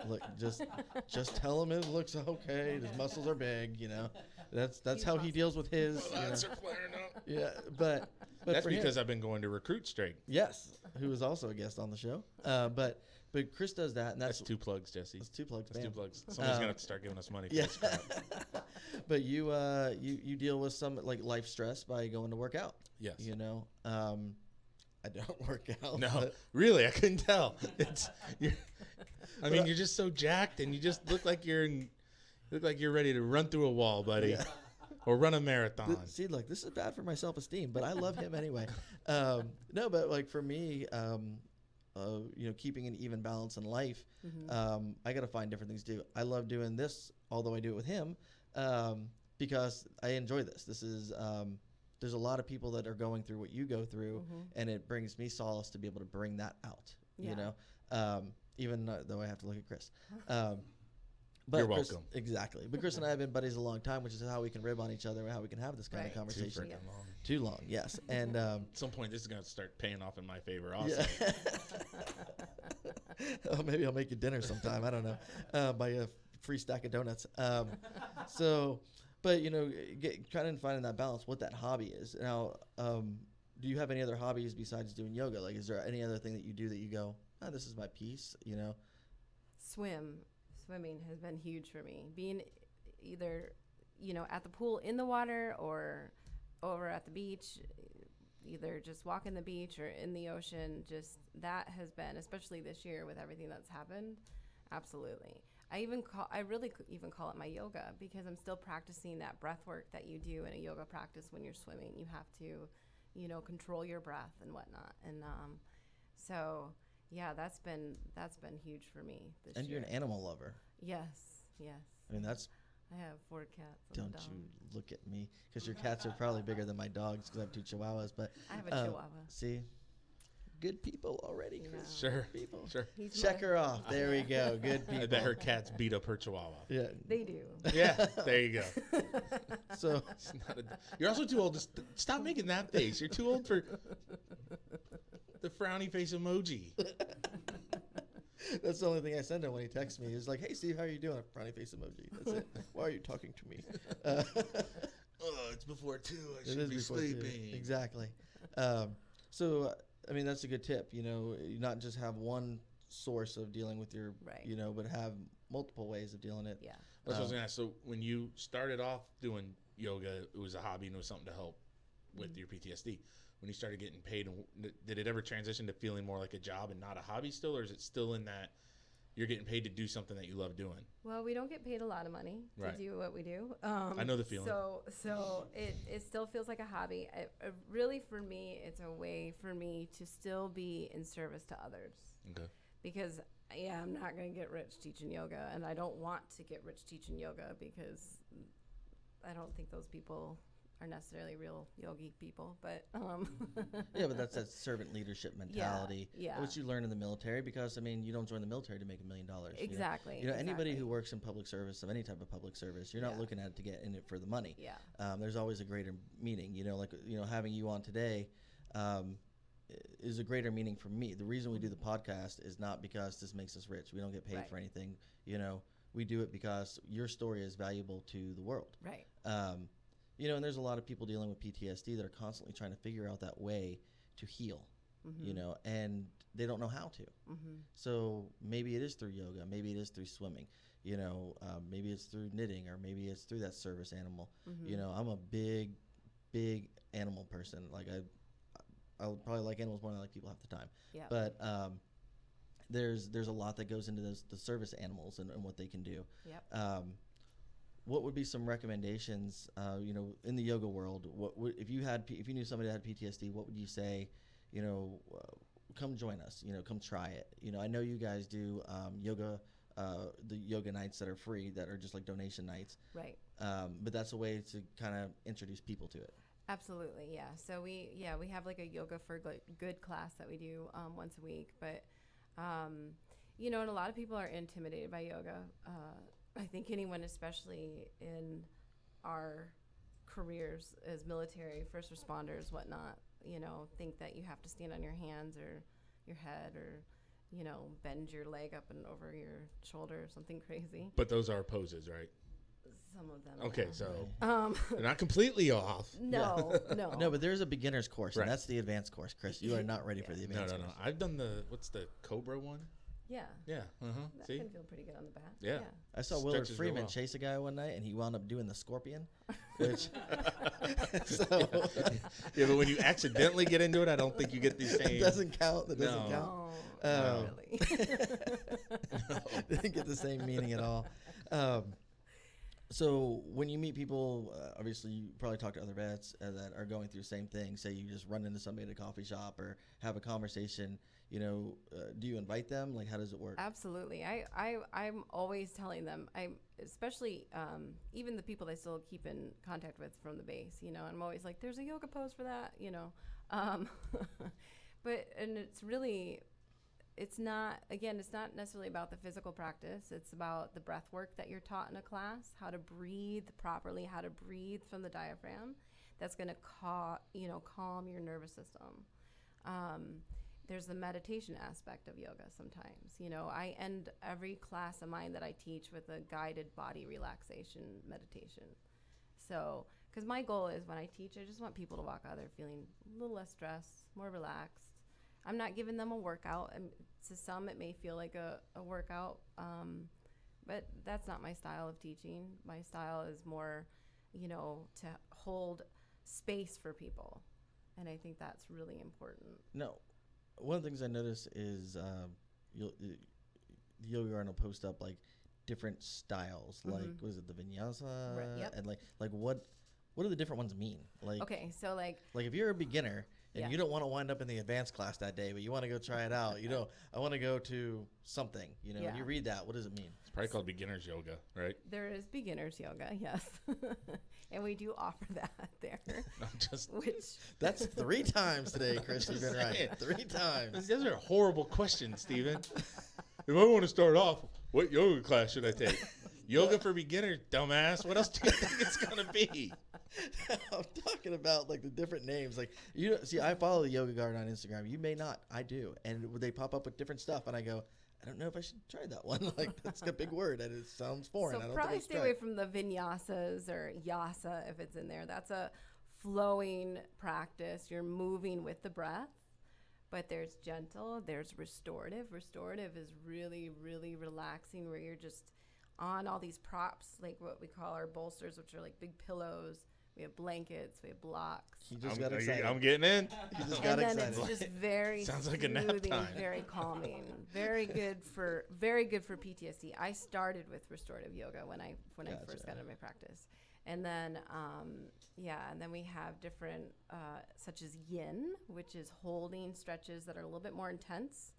Look, just tell him it looks okay. His muscles are big. That's how he deals with his. Are flaring up. Yeah, but That's for him- because I've been going to recruit straight. yes, who is also a guest on the show. But Chris does that, and That's 2 plugs, Jesse. that's 2 plugs. That's 2 bam. plugs. Somebody's gonna have to start giving us money for Yeah. this crap. But you deal with some like life stress by going to work out. Yes. I don't work out. No, but- really, I couldn't tell. You're just so jacked, and you just look like you're ready to run through a wall, buddy, Yeah. or run a marathon. See, look, this is bad for my self-esteem, but I love him anyway. No, but like for me, keeping an even balance in life, I got to find different things to do. I love doing this, although I do it with him, because I enjoy this. This is, there's a lot of people that are going through what you go through, and it brings me solace to be able to bring that out. Yeah. You know, even though I have to look at Chris. But You're Chris, welcome. Exactly. But Chris and I have been buddies a long time, which is how we can rib on each other and how we can have this kind of Right. Too conversation. freaking long. Too long, yes. And At some point, this is going to start paying off in my favor also. yeah. Oh, maybe I'll make you dinner sometime. I don't know. Buy you a free stack of donuts. But you know, trying to find that balance, what that hobby is. Now, do you have any other hobbies besides doing yoga? Like, is there any other thing that you do that you go, oh, this is my piece? You know. Swimming has been huge for me. Being either, at the pool in the water or over at the beach, either just walking the beach or in the ocean, just that has been, especially this year with everything that's happened, absolutely. I really even call it my yoga because I'm still practicing that breath work that you do in a yoga practice when you're swimming. You have to, control your breath and whatnot. And so yeah, that's been huge for me this year. And you're an animal lover. Yes. I mean, that's. I have 4 cats. And a Don't dog. you look at me, because your cats are probably bigger than my dogs, because I have 2 Chihuahuas. But I have a Chihuahua. See, good people already, Chris. Yeah. Sure. Good people. Sure. He's Check my- her off. There we go. Good I people. bet her cats beat up her chihuahua. Yeah. They do. Yeah, there you go. So It's not you're also too old to stop making that face. You're too old for the frowny face emoji. that's the only thing I send him when he texts me. He's like, "Hey, Steve, how are you doing?" A frowny face emoji. That's it. Why are you talking to me? Oh, it's before 2. I It should is be before two. sleeping. Exactly. I mean, that's a good tip. You not just have one source of dealing with your, Right. but have multiple ways of dealing it. Yeah. That's what I was gonna ask. So when you started off doing yoga, it was a hobby and it was something to help with your PTSD. When you started getting paid, did it ever transition to feeling more like a job and not a hobby still, or is it still in that you're getting paid to do something that you love doing? Well, we don't get paid a lot of money Right. to do what we do. I know the feeling. So it still feels like a hobby. Really, for me, it's a way for me to still be in service to others. Okay. Because, yeah, I'm not going to get rich teaching yoga, and I don't want to get rich teaching yoga because I don't think those people are necessarily real yogi people. But Yeah, but that's that servant leadership mentality, yeah. which you learn in the military, because, I mean, you don't join the military to make $1 million. Exactly. Anybody exactly. who works in public service, of any type of public service, you're not Yeah. looking at it to get in it for the money. Yeah. There's always a greater meaning. Having you on today is a greater meaning for me. The reason we do the podcast is not because this makes us rich. We don't get paid Right. for anything. We do it because your story is valuable to the world. Right. And there's a lot of people dealing with PTSD that are constantly trying to figure out that way to heal, and they don't know how to. Mm-hmm. So maybe it is through yoga, maybe it is through swimming, maybe it's through knitting, or maybe it's through that service animal. Mm-hmm. I'm a big animal person. Like I would probably like animals more than I like people half the time. Yeah. But there's a lot that goes into the service animals and what they can do. Yep. What would be some recommendations, in the yoga world? If you knew somebody that had PTSD, what would you say? Come join us. Come try it. I know you guys do yoga, the yoga nights that are free, that are just like donation nights. Right. But that's a way to kind of introduce people to it. Absolutely, yeah. So we have like a yoga for good class that we do once a week, but and a lot of people are intimidated by yoga. I think anyone, especially in our careers as military, first responders, whatnot, think that you have to stand on your hands or your head or bend your leg up and over your shoulder or something crazy. But those are poses, right? Some of them. Okay, yeah. so they're not completely off. No. No, but there's a beginner's course, Right. and that's the advanced course, Chris. You are not ready for the No, advanced no, no. course. I've done what's the Cobra one? Yeah. Yeah. That See? can feel pretty good on the back. Yeah. I saw Willard Stretches real Freeman well. chase a guy one night, and he wound up doing the scorpion, which Yeah, but when you accidentally get into it, I don't think you get the it same. doesn't count. That doesn't No. count. Oh, Oh. not really. Didn't get the same meaning at all. So when you meet people, obviously you probably talk to other vets that are going through the same thing. Say you just run into somebody at a coffee shop or have a conversation. Do you invite them? Like, how does it work? Absolutely. I'm always telling them, especially even the people I still keep in contact with from the base, and I'm always like, there's a yoga pose for that, but, and it's really, it's not necessarily about the physical practice. It's about the breath work that you're taught in a class, how to breathe properly, how to breathe from the diaphragm. That's going to calm your nervous system. There's the meditation aspect of yoga sometimes. I end every class of mine that I teach with a guided body relaxation meditation. So, because my goal is when I teach, I just want people to walk out there feeling a little less stressed, more relaxed. I'm not giving them a workout. And to some, it may feel like a workout, but that's not my style of teaching. My style is more, to hold space for people. And I think that's really important. No, one of the things I notice is the yoga garden will post up like different styles. Mm-hmm. Like, was it the vinyasa? Right, yep. And like what do the different ones mean? Like, Okay, so like if you're a beginner and Yeah. you don't want to wind up in the advanced class that day, but you want to go try it out, I want to go to something, Yeah. and you read that, what does it mean? It's probably called beginner's yoga, right? there is beginner's yoga, yes. And we do offer that there, Not just. which That's 3 times today, Chris. You've been right. 3 times. Those are horrible questions, Steven. If I want to start off, what yoga class should I take? Yoga for beginners, dumbass. What else do you think it's going to be? I'm talking about like the different names. Like, see, I follow the yoga garden on Instagram. You may not. I do. And they pop up with different stuff. And I go, I don't know if I should try that one. Like, that's a big word and it sounds foreign. So I don't probably think stay away from the vinyasas or yasa if it's in there. That's a flowing practice. You're moving with the breath. But there's gentle, there's restorative. Restorative is really, really relaxing, where you're just on all these props, like what we call our bolsters, which are like big pillows. We have blankets, we have blocks. He just got excited. I'm getting in. He just got And then excited. it's just very Sounds like a nap soothing, time. very calming, very good for PTSD. I started with restorative yoga when I first got into my practice, and then and then we have different such as yin, which is holding stretches that are a little bit more intense,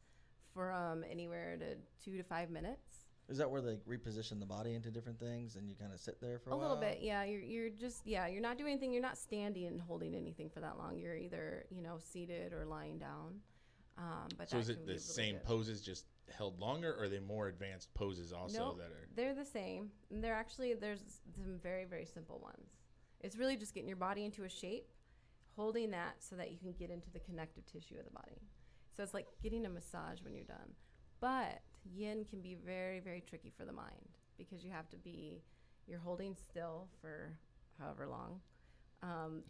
from anywhere to 2 to 5 minutes. Is that where they reposition the body into different things and you kind of sit there for a while? A little bit, yeah. You're just you're not doing anything. You're not standing and holding anything for that long. You're either seated or lying down. But So that is can it be the really same good. poses, just held longer, or are they more advanced poses also Nope, that are? they're the same. And there's some very, very simple ones. It's really just getting your body into a shape, holding that so that you can get into the connective tissue of the body. So it's like getting a massage when you're done. But yin can be very, very tricky for the mind, because you're holding still for however long.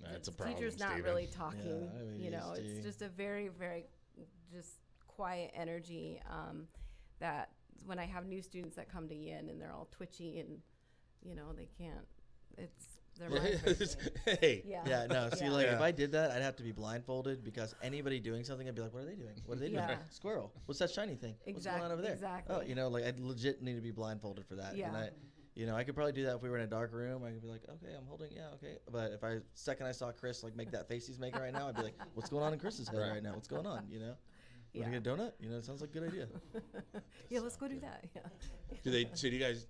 That's the a problem, teacher's not Steven. really talking, Yeah, I have it's ADHD. just a very, very just quiet energy that when I have new students that come to yin and they're all twitchy and, they can't, their mind's racing. Hey, Yeah. Yeah, no. See, Yeah. like, if Yeah. I did that, I'd have to be blindfolded, because anybody doing something, I'd be like, "What are they doing? What are they doing? Yeah. Squirrel. What's that shiny thing? What's going on over there? Exactly. Oh, like I'd legit need to be blindfolded for that. Yeah. And I could probably do that if we were in a dark room. I could be like, "Okay, I'm holding. Yeah, okay." But if I saw Chris like make that face he's making right now, I'd be like, "What's going on in Chris's head right now? What's going on? Want to Yeah. get a donut? It sounds like a good idea." Yeah, let's go do that. Yeah. do you guys?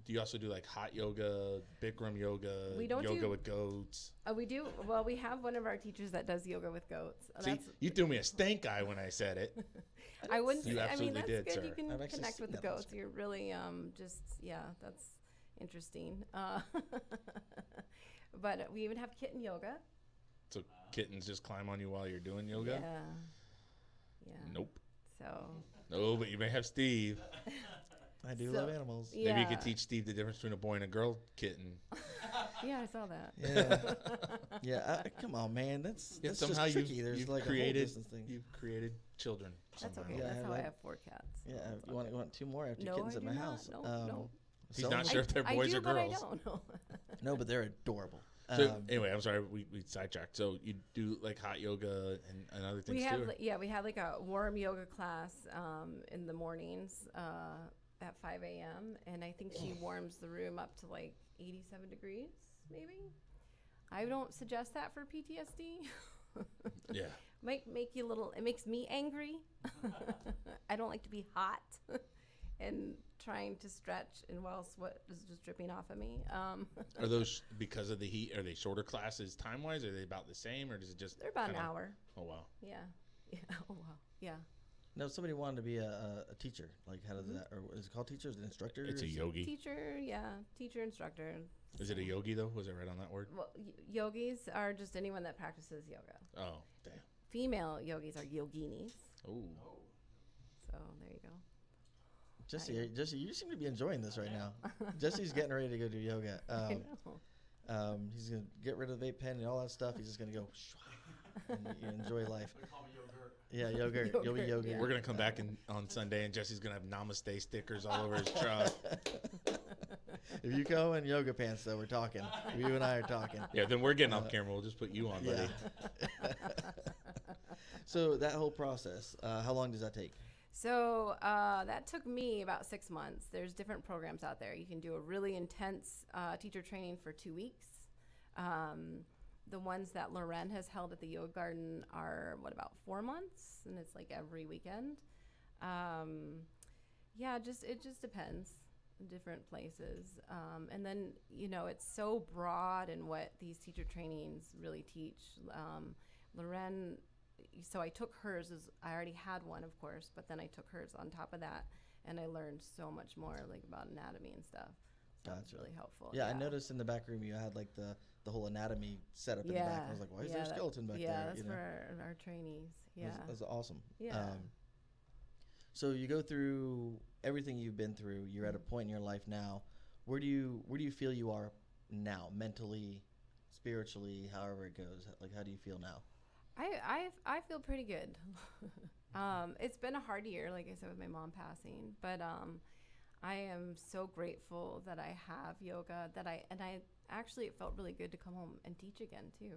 Do you also do like hot yoga, Bikram yoga, We don't yoga do- with goats? We do. Well, we have one of our teachers that does yoga with goats. See, you threw me a stank eye when I said it. I wouldn't. You say, absolutely that's did, good. sir. You can I've actually connect seen with the that on goats. You're really that's interesting. But we even have kitten yoga. So kittens just climb on you while you're doing yoga? Yeah. Nope. So. No, but you may have Steve. I do So- love animals. Yeah. Maybe you could teach Steve the difference between a boy and a girl kitten. Yeah, I saw that. Yeah. Yeah. Come on, man. That's Yet just somehow tricky. There's you've like created a whole distance thing. you've created children. That's somehow. okay. Yeah, I That's have how I that. have 4 cats. Yeah. so it's You okay. want 2 more? I have 2 No, kittens I at do my not. house. No. He's sell not them? sure if they're I boys do, or but girls. I don't know. No, but they're adorable. So anyway, I'm sorry, we sidetracked. So you do like hot yoga and other things we have too? we had like a warm yoga class in the mornings at 5 a.m. and I think she warms the room up to like 87 degrees maybe. I don't suggest that for PTSD. Yeah. Might make you a little. It makes me angry. I don't like to be hot and trying to stretch and while sweat is just dripping off of me. Are those because of the heat? Are they shorter classes time wise? Are they about the same, or does it just? They're about an kinda- hour. Oh wow. Yeah. Yeah. Oh wow. Yeah. Now, if somebody wanted to be a teacher, like how does that, or is it called teacher? Is it instructor? It's a Is it- yogi. Teacher, yeah, teacher, instructor. Is it a yogi though? Was it right on that word? Well, yogis are just anyone that practices yoga. Oh, damn. Female yogis are yoginis. Oh. So there you go. Jesse, you seem to be enjoying this right now. Jesse's getting ready to go do yoga. I know. He's gonna get rid of the vape pen and all that stuff. He's just gonna go and you enjoy life. Yeah, yogurt. You'll be Yogurt, yogurt. yeah. We're gonna come back on Sunday, and Jesse's gonna have Namaste stickers all over his truck. If you go in yoga pants, though, we're talking. You and I are talking. Yeah, then we're getting off camera. We'll just put you on, buddy. Yeah. So that whole process, how long does that take? So that took me about 6 months. There's different programs out there. You can do a really intense teacher training for 2 weeks. The ones that Loren has held at the Yoga Garden are, about 4 months? And it's like every weekend. Yeah, it just depends. Different places. And then, it's so broad in what these teacher trainings really teach. Loren, so I took hers, I already had one, of course, but then I took hers on top of that, and I learned so much more, like, about anatomy and stuff. So that's Gotcha. really helpful. Yeah, I noticed in the back room you had like the whole anatomy set up in the back. I was like, why is there a skeleton back there? Yeah, that's for our trainees. Yeah. That's awesome. Yeah. So you go through everything you've been through. You're at a point in your life now. Where do you feel you are now, mentally, spiritually, however it goes? Like, how do you feel now? I feel pretty good. It's been a hard year, like I said, with my mom passing, but I am so grateful that I have yoga, actually, it felt really good to come home and teach again too,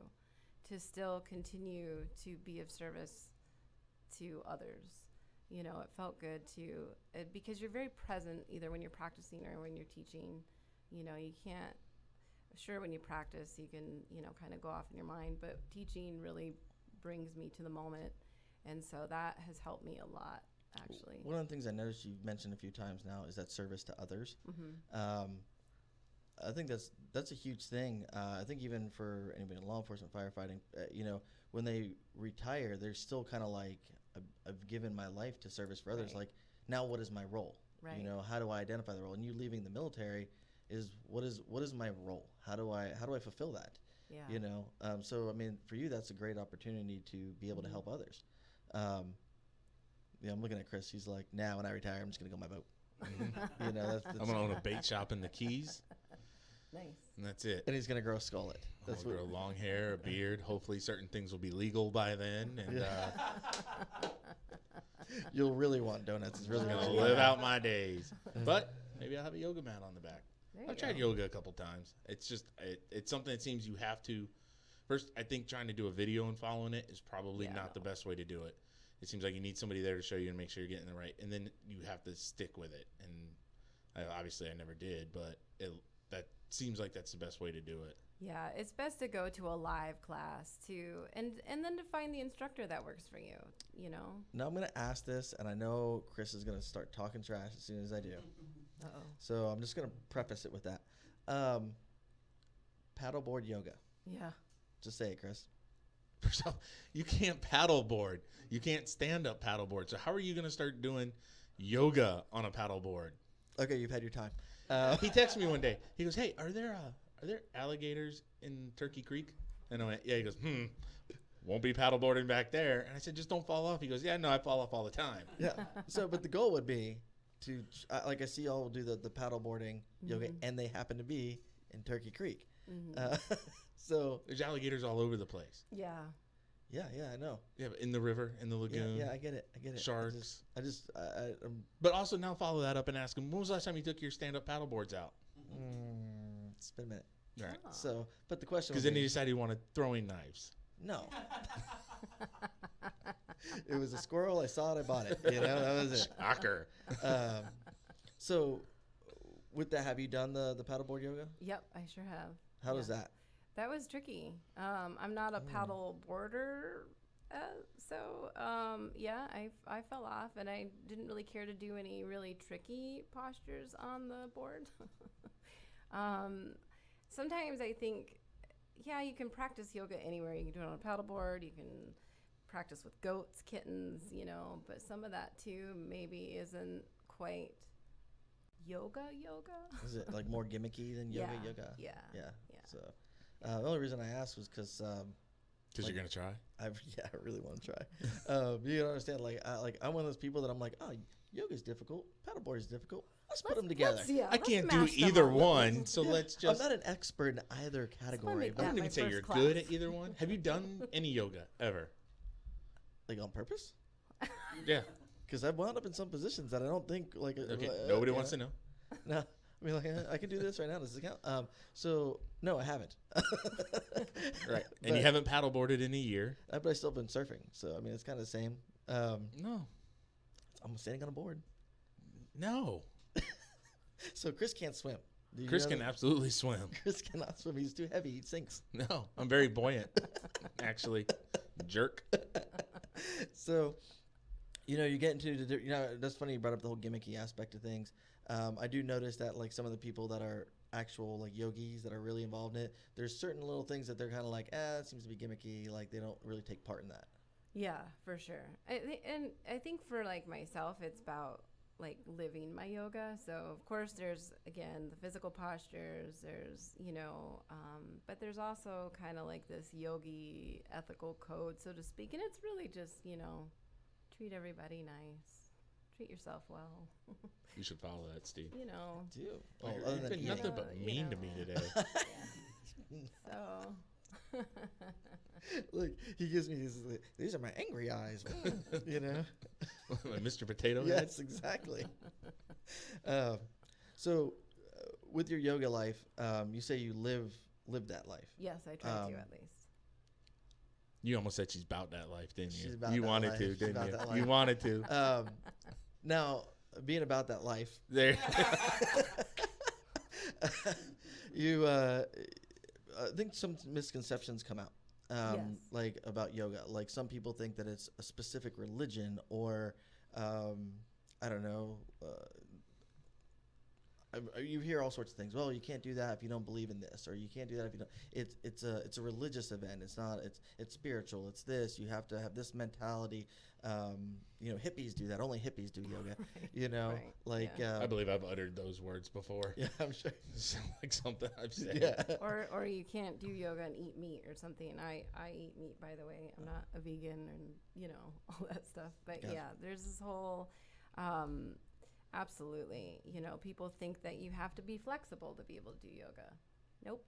to still continue to be of service to others. It felt good because you're very present either when you're practicing or when you're teaching. You can't, sure, when you practice, you can, kind of go off in your mind, but teaching really brings me to the moment. And so that has helped me a lot, actually. One of the things I noticed you've mentioned a few times now is that service to others. Mm-hmm. I think that's a huge thing. I think even for anybody in law enforcement, firefighting, when they retire, they're still kind of like, I've given my life to service for others. Right. Like, now what is my role? Right. How do I identify the role? And you leaving the military is what is my role? How do I fulfill that? Yeah. So I mean, for you, that's a great opportunity to be able to help others. I'm looking at Chris. He's like, when I retire, I'm just gonna go on my boat. That's I'm gonna own a bait shop in the Keys. Nice. And that's it. And he's gonna grow a skullet. That's grow long hair, a beard. Hopefully, certain things will be legal by then, and You'll really want donuts. It's really I'm gonna gonna live out my days. But maybe I'll have a yoga mat on the back. I've tried yoga a couple times. It's just it's something that seems you have to. First, I think trying to do a video and following it is probably not the best way to do it. It seems like you need somebody there to show you and make sure you're getting it right, and then you have to stick with it. And obviously, I never did, but that seems like that's the best way to do it. Yeah, it's best to go to a live class too, and then to find the instructor that works for you. Now I'm gonna ask this, and I know Chris is gonna start talking trash as soon as I do. Uh-oh. So I'm just gonna preface it with that. Paddleboard yoga. Yeah. Just say it, Chris. First off, you can't paddleboard. You can't stand up paddleboard. So how are you gonna start doing yoga on a paddleboard? Okay, you've had your time. He texted me one day. He goes, "Hey, are there alligators in Turkey Creek?" And I went, "Yeah." He goes, "Won't be paddleboarding back there." And I said, "Just don't fall off." He goes, "Yeah, no, I fall off all the time." Yeah. So, but the goal would be to, like I see y'all do the paddleboarding yoga, and they happen to be in Turkey Creek. So there's alligators all over the place. Yeah. Yeah, I know. Yeah, in the river, in the lagoon. Yeah, I get it. Sharks. I'm But also now follow that up and ask him, when was the last time you took your stand-up paddleboards out? it's been a minute. Right. So, but the question Because would then he be, decided he wanted throwing knives. no. It was a squirrel. I saw it. I bought it. That was it. Shocker. So, with that, have you done the paddleboard yoga? Yep, I sure have. How was that? That was tricky. I'm not a paddle boarder, so I fell off, and I didn't really care to do any really tricky postures on the board. Sometimes I think, you can practice yoga anywhere. You can do it on a paddleboard. You can practice with goats, kittens, but some of that too maybe isn't quite yoga. Is it like more gimmicky than yoga? Yeah. So the only reason I asked was because Because you're going to try? I really want to try. You don't understand, I'm one of those people that I'm like, oh, yoga's difficult, paddleboard is difficult. Let's put them together. I can't do either one, so let's just... I'm not an expert in either category. I wouldn't even say you're good at either one. Have you done any yoga ever? Like on purpose? Yeah. Because I've wound up in some positions that I don't think Okay, nobody wants to know. No. I mean, I can do this right now. Does this count? So, no, I haven't. Right. And you haven't paddleboarded in a year. But I still been surfing. So, I mean, it's kind of the same. No. I'm standing on a board. No. So, Chris can't swim. Chris can absolutely swim. Chris cannot swim. He's too heavy. He sinks. No, I'm very buoyant, actually. Jerk. So, you get into that's funny you brought up the whole gimmicky aspect of things. I do notice that like some of the people that are actual like yogis that are really involved in it, there's certain little things that they're kind of like, it seems to be gimmicky. Like they don't really take part in that. Yeah, for sure. I think for like myself, it's about like living my yoga. So of course there's, again, the physical postures, there's, but there's also kind of like this yogi ethical code, so to speak. And it's really just, treat everybody nice. Treat yourself well. You should follow that, Steve. Do. Well, you've been nothing but mean to me today. So. Look, he gives me these are my angry eyes. Like Mr. Potato Head? Yes, exactly. So, with your yoga life, you say you live that life. Yes, I try to at least. You almost said she's about that life, didn't you? She's about you that wanted life. to, She's didn't about you? that life. You wanted to. Now, being about that life, There. I think some misconceptions come out, Yes. like about yoga. Like some people think that it's a specific religion, or I don't know. You hear all sorts of things. Well, you can't do that if you don't believe in this, or you can't do that if you don't. It's a religious event. It's not. It's spiritual. It's this. You have to have this mentality. Hippies do that. Only hippies do yoga. Right. I believe I've uttered those words before. Yeah, I'm sure. Sound like something I've said. Yeah. Or you can't do yoga and eat meat or something. I eat meat, by the way. I'm not a vegan and all that stuff. But Gotcha. there's this whole absolutely. People think that you have to be flexible to be able to do yoga. Nope.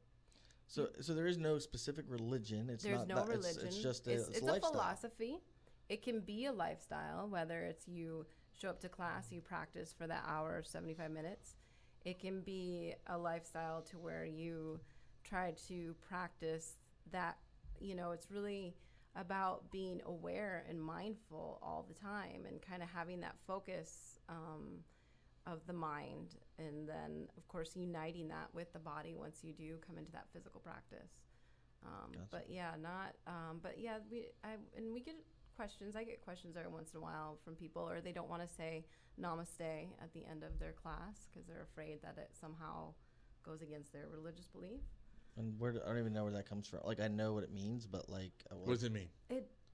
So there is no specific religion. There's no religion. It's just it's a lifestyle. philosophy. It can be a lifestyle, whether it's you show up to class, you practice for that hour, 75 minutes. It can be a lifestyle to where you try to practice that, it's really about being aware and mindful all the time and kind of having that focus of the mind. And then, of course, uniting that with the body once you do come into that physical practice. Gotcha. We get questions. I get questions every once in a while from people, or they don't want to say namaste at the end of their class because they're afraid that it somehow goes against their religious belief. And I don't even know where that comes from. Like, I know what it means, but like, What does it mean?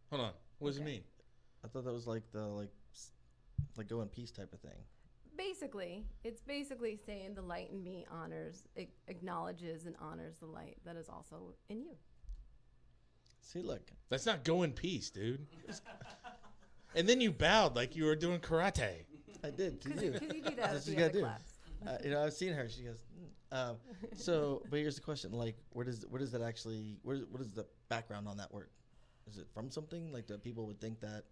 Hold on. What does it mean? I thought that was like the like go in peace type of thing. Basically, it's basically saying the light in me acknowledges and honors the light that is also in you. See, look. That's not go in peace, dude. And then you bowed like you were doing karate. I did to you. Because you do that at That's what the you end of gotta class. I've seen her. She goes. So, but here's the question: like, what is that actually? What is the background on that word? Is it from something like that people would think that?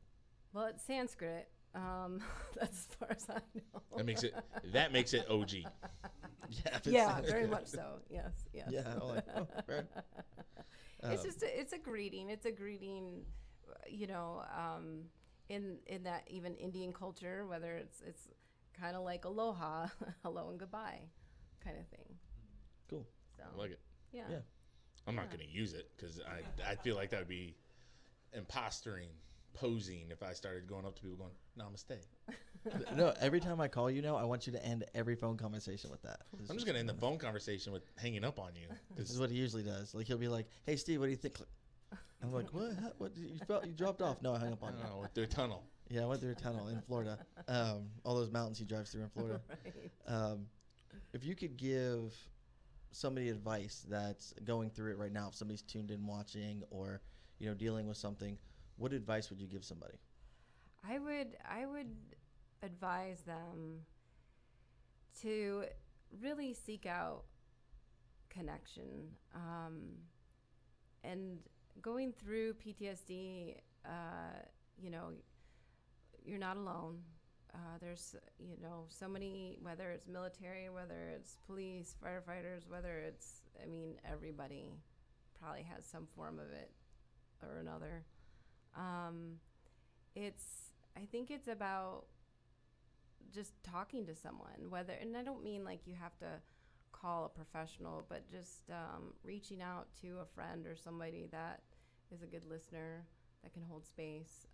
Well, it's Sanskrit. That's as far as I know. That makes it OG. Yeah, very much so. Yes. Yeah. I'm like, fair. It's a greeting. It's a greeting, in that even Indian culture, whether it's kind of like aloha, hello and goodbye kind of thing. Cool. So, I like it. Yeah. I'm not going to use it because I feel like that would be impostoring, posing if I started going up to people going, namaste. No, every time I call you now, I want you to end every phone conversation with that. I'm just going to end the phone conversation with hanging up on you. This is what he usually does. Like, he'll be like, hey, Steve, what do you think? I'm like, what? What? You dropped off? No, I hung up I on don't you. know, went through a tunnel. Yeah, I went through a tunnel in Florida. All those mountains he drives through in Florida. Right. If you could give somebody advice that's going through it right now, if somebody's tuned in watching or, dealing with something, what advice would you give somebody? I would advise them to really seek out connection. And going through PTSD, you're not alone. There's, so many, whether it's military, whether it's police, firefighters, whether it's, everybody probably has some form of it or another. I think it's about just talking to someone, and I don't mean like you have to call a professional, but just reaching out to a friend or somebody that is a good listener that can hold space.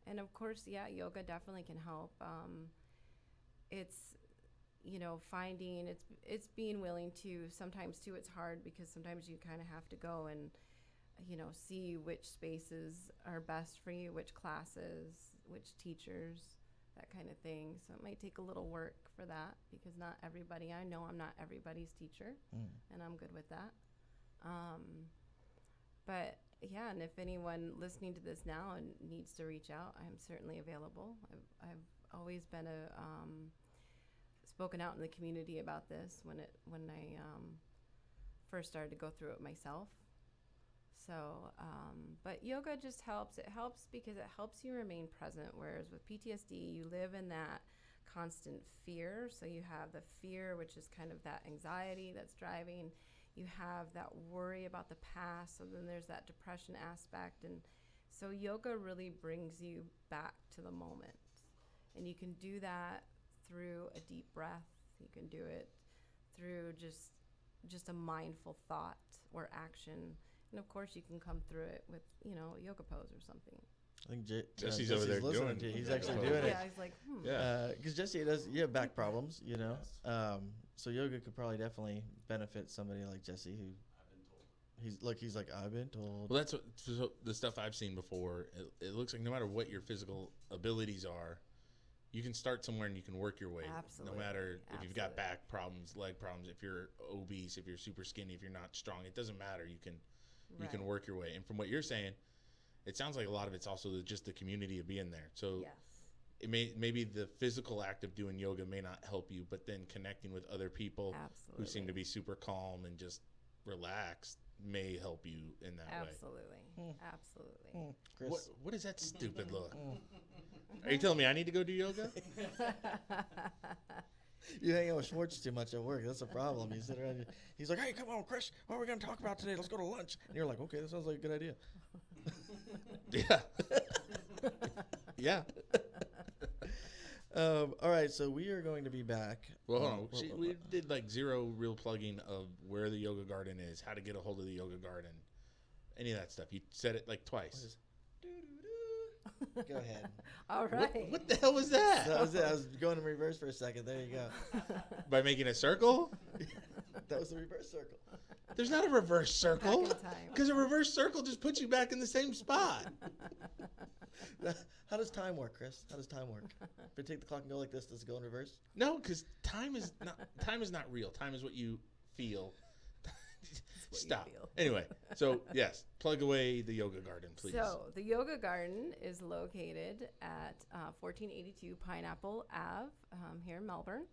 And of course, yoga definitely can help. It's, finding, it's being willing to, sometimes too, it's hard because sometimes you kind of have to go and, see which spaces are best for you, which classes, which teachers, that kind of thing. So it might take a little work for that because not everybody, I know I'm not everybody's teacher, and I'm good with that. But yeah, and if anyone listening to this now and needs to reach out, I'm certainly available. I've always been spoken out in the community about this when I first started to go through it myself. So, but yoga just helps. It helps because it helps you remain present. Whereas with PTSD, you live in that constant fear. So you have the fear, which is kind of that anxiety that's driving. You have that worry about the past. So then there's that depression aspect. And so yoga really brings you back to the moment. And you can do that through a deep breath. You can do it through just a mindful thought or action. And of course, you can come through it with, a yoga pose or something. I think Jesse's over there listening doing to you. He's yoga actually pose. doing it. Yeah, he's like, Yeah. Because Jesse you have back problems, so yoga could probably definitely benefit somebody like Jesse who he's like, I've been told. Well, that's so the stuff I've seen before. It looks like no matter what your physical abilities are, you can start somewhere and you can work your way. Absolutely. No matter if you've got Absolutely. back problems, leg problems, if you're obese, if you're super skinny, if you're not strong, it doesn't matter. You can Right. work your way. And from what you're saying, it sounds like a lot of it's also just the community of being there. So Yes. it maybe the physical act of doing yoga may not help you, but then connecting with other people Absolutely. who seem to be super calm and just relaxed may help you in that way. Absolutely. Absolutely. Chris. What is that stupid look? Are you telling me I need to go do yoga? You hang out with Schwartz too much at work. That's a problem. You sit around. He's like, "Hey, come on, Chris. What are we going to talk about today? Let's go to lunch." And you're like, "Okay, that sounds like a good idea." Yeah. Yeah. All right, so we are going to be back. Well, hold on. We did like zero real plugging of where the yoga garden is, how to get a hold of the yoga garden, any of that stuff. You said it like twice. Go ahead. All right. What the hell was that? That was it. I was going in reverse for a second. There you go. By making a circle? That was the reverse circle. There's not a reverse circle. Back in time. Because a reverse circle just puts you back in the same spot. How does time work, Chris? How does time work? If we take the clock and go like this, does it go in reverse? No, because time is not real. Time is what you feel. what you Stop. feel. Anyway, so yes, plug away the yoga garden, please. So the yoga garden is located at 1482 Pineapple Ave here in Melbourne.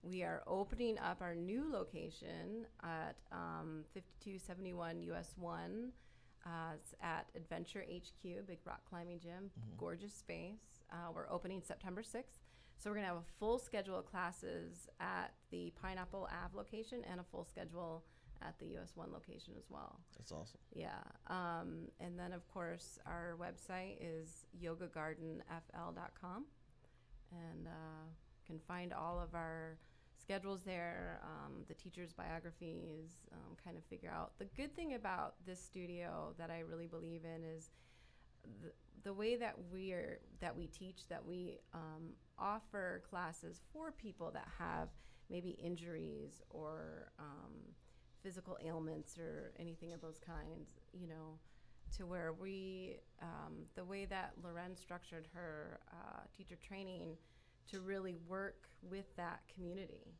We are opening up our new location at 5271 US 1. It's at Adventure HQ, big rock climbing gym, gorgeous space. We're opening September 6th. So we're going to have a full schedule of classes at the Pineapple Ave location and a full schedule at the US 1 location as well. That's awesome. Yeah. And then, of course, our website is yogagardenfl.com. And can find all of our schedules there, the teachers' biographies, kind of figure out. The good thing about this studio that I really believe in is the way that we teach, that we offer classes for people that have maybe injuries or physical ailments or anything of those kinds, to where we, the way that Loren structured her teacher training to really work with that community,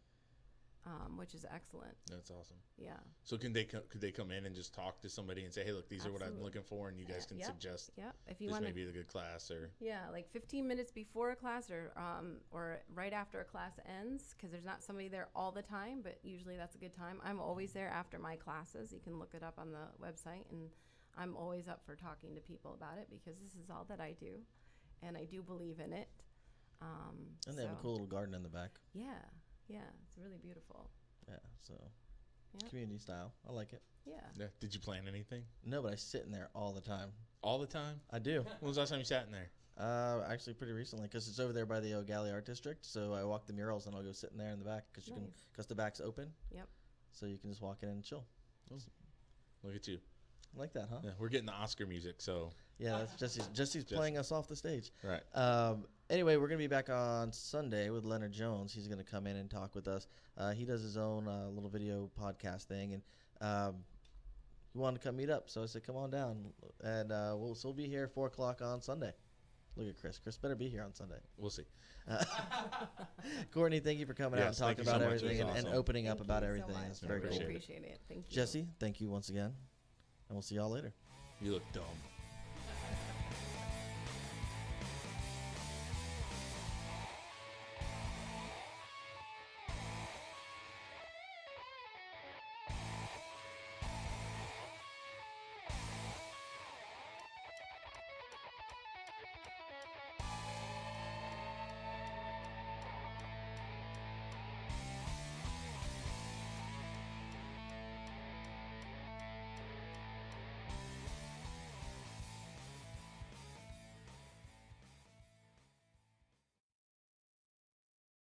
which is excellent. That's awesome. Yeah. So could they come in and just talk to somebody and say, hey, look, these are what I'm looking for, and you guys can suggest If you this want may be the good class, or like 15 minutes before a class or right after a class ends, because there's not somebody there all the time, but usually that's a good time. I'm always there after my classes. You can look it up on the website, and I'm always up for talking to people about it because this is all that I do, and I do believe in it. And they have a cool little garden in the back. Yeah, it's really beautiful. Yeah, so Yep. community style. I like it. Yeah. Did you plan anything? No, but I sit in there all the time. All the time? I do. When was the last time you sat in there? Actually, pretty recently, because it's over there by the O'Galley Art District. So I walk the murals, and I'll go sit in there in the back because Nice. the back's open. Yep. So you can just walk in and chill. Look at you. I like that, huh? Yeah, we're getting the Oscar music, so. Yeah, that's Jesse's playing us off the stage. Right. Anyway, we're going to be back on Sunday with Leonard Jones. He's going to come in and talk with us. He does his own little video podcast thing, and he wanted to come meet up. So I said, come on down. And we'll be here 4 o'clock on Sunday. Look at Chris. Chris better be here on Sunday. We'll see. Courtney, thank you for coming out and Yes, thank talking you so about much. It everything was and awesome. opening up Thank about you so everything. much. It's I very really cool. appreciate it. Thank you. Jesse, thank you once again. And we'll see y'all later. You look dumb.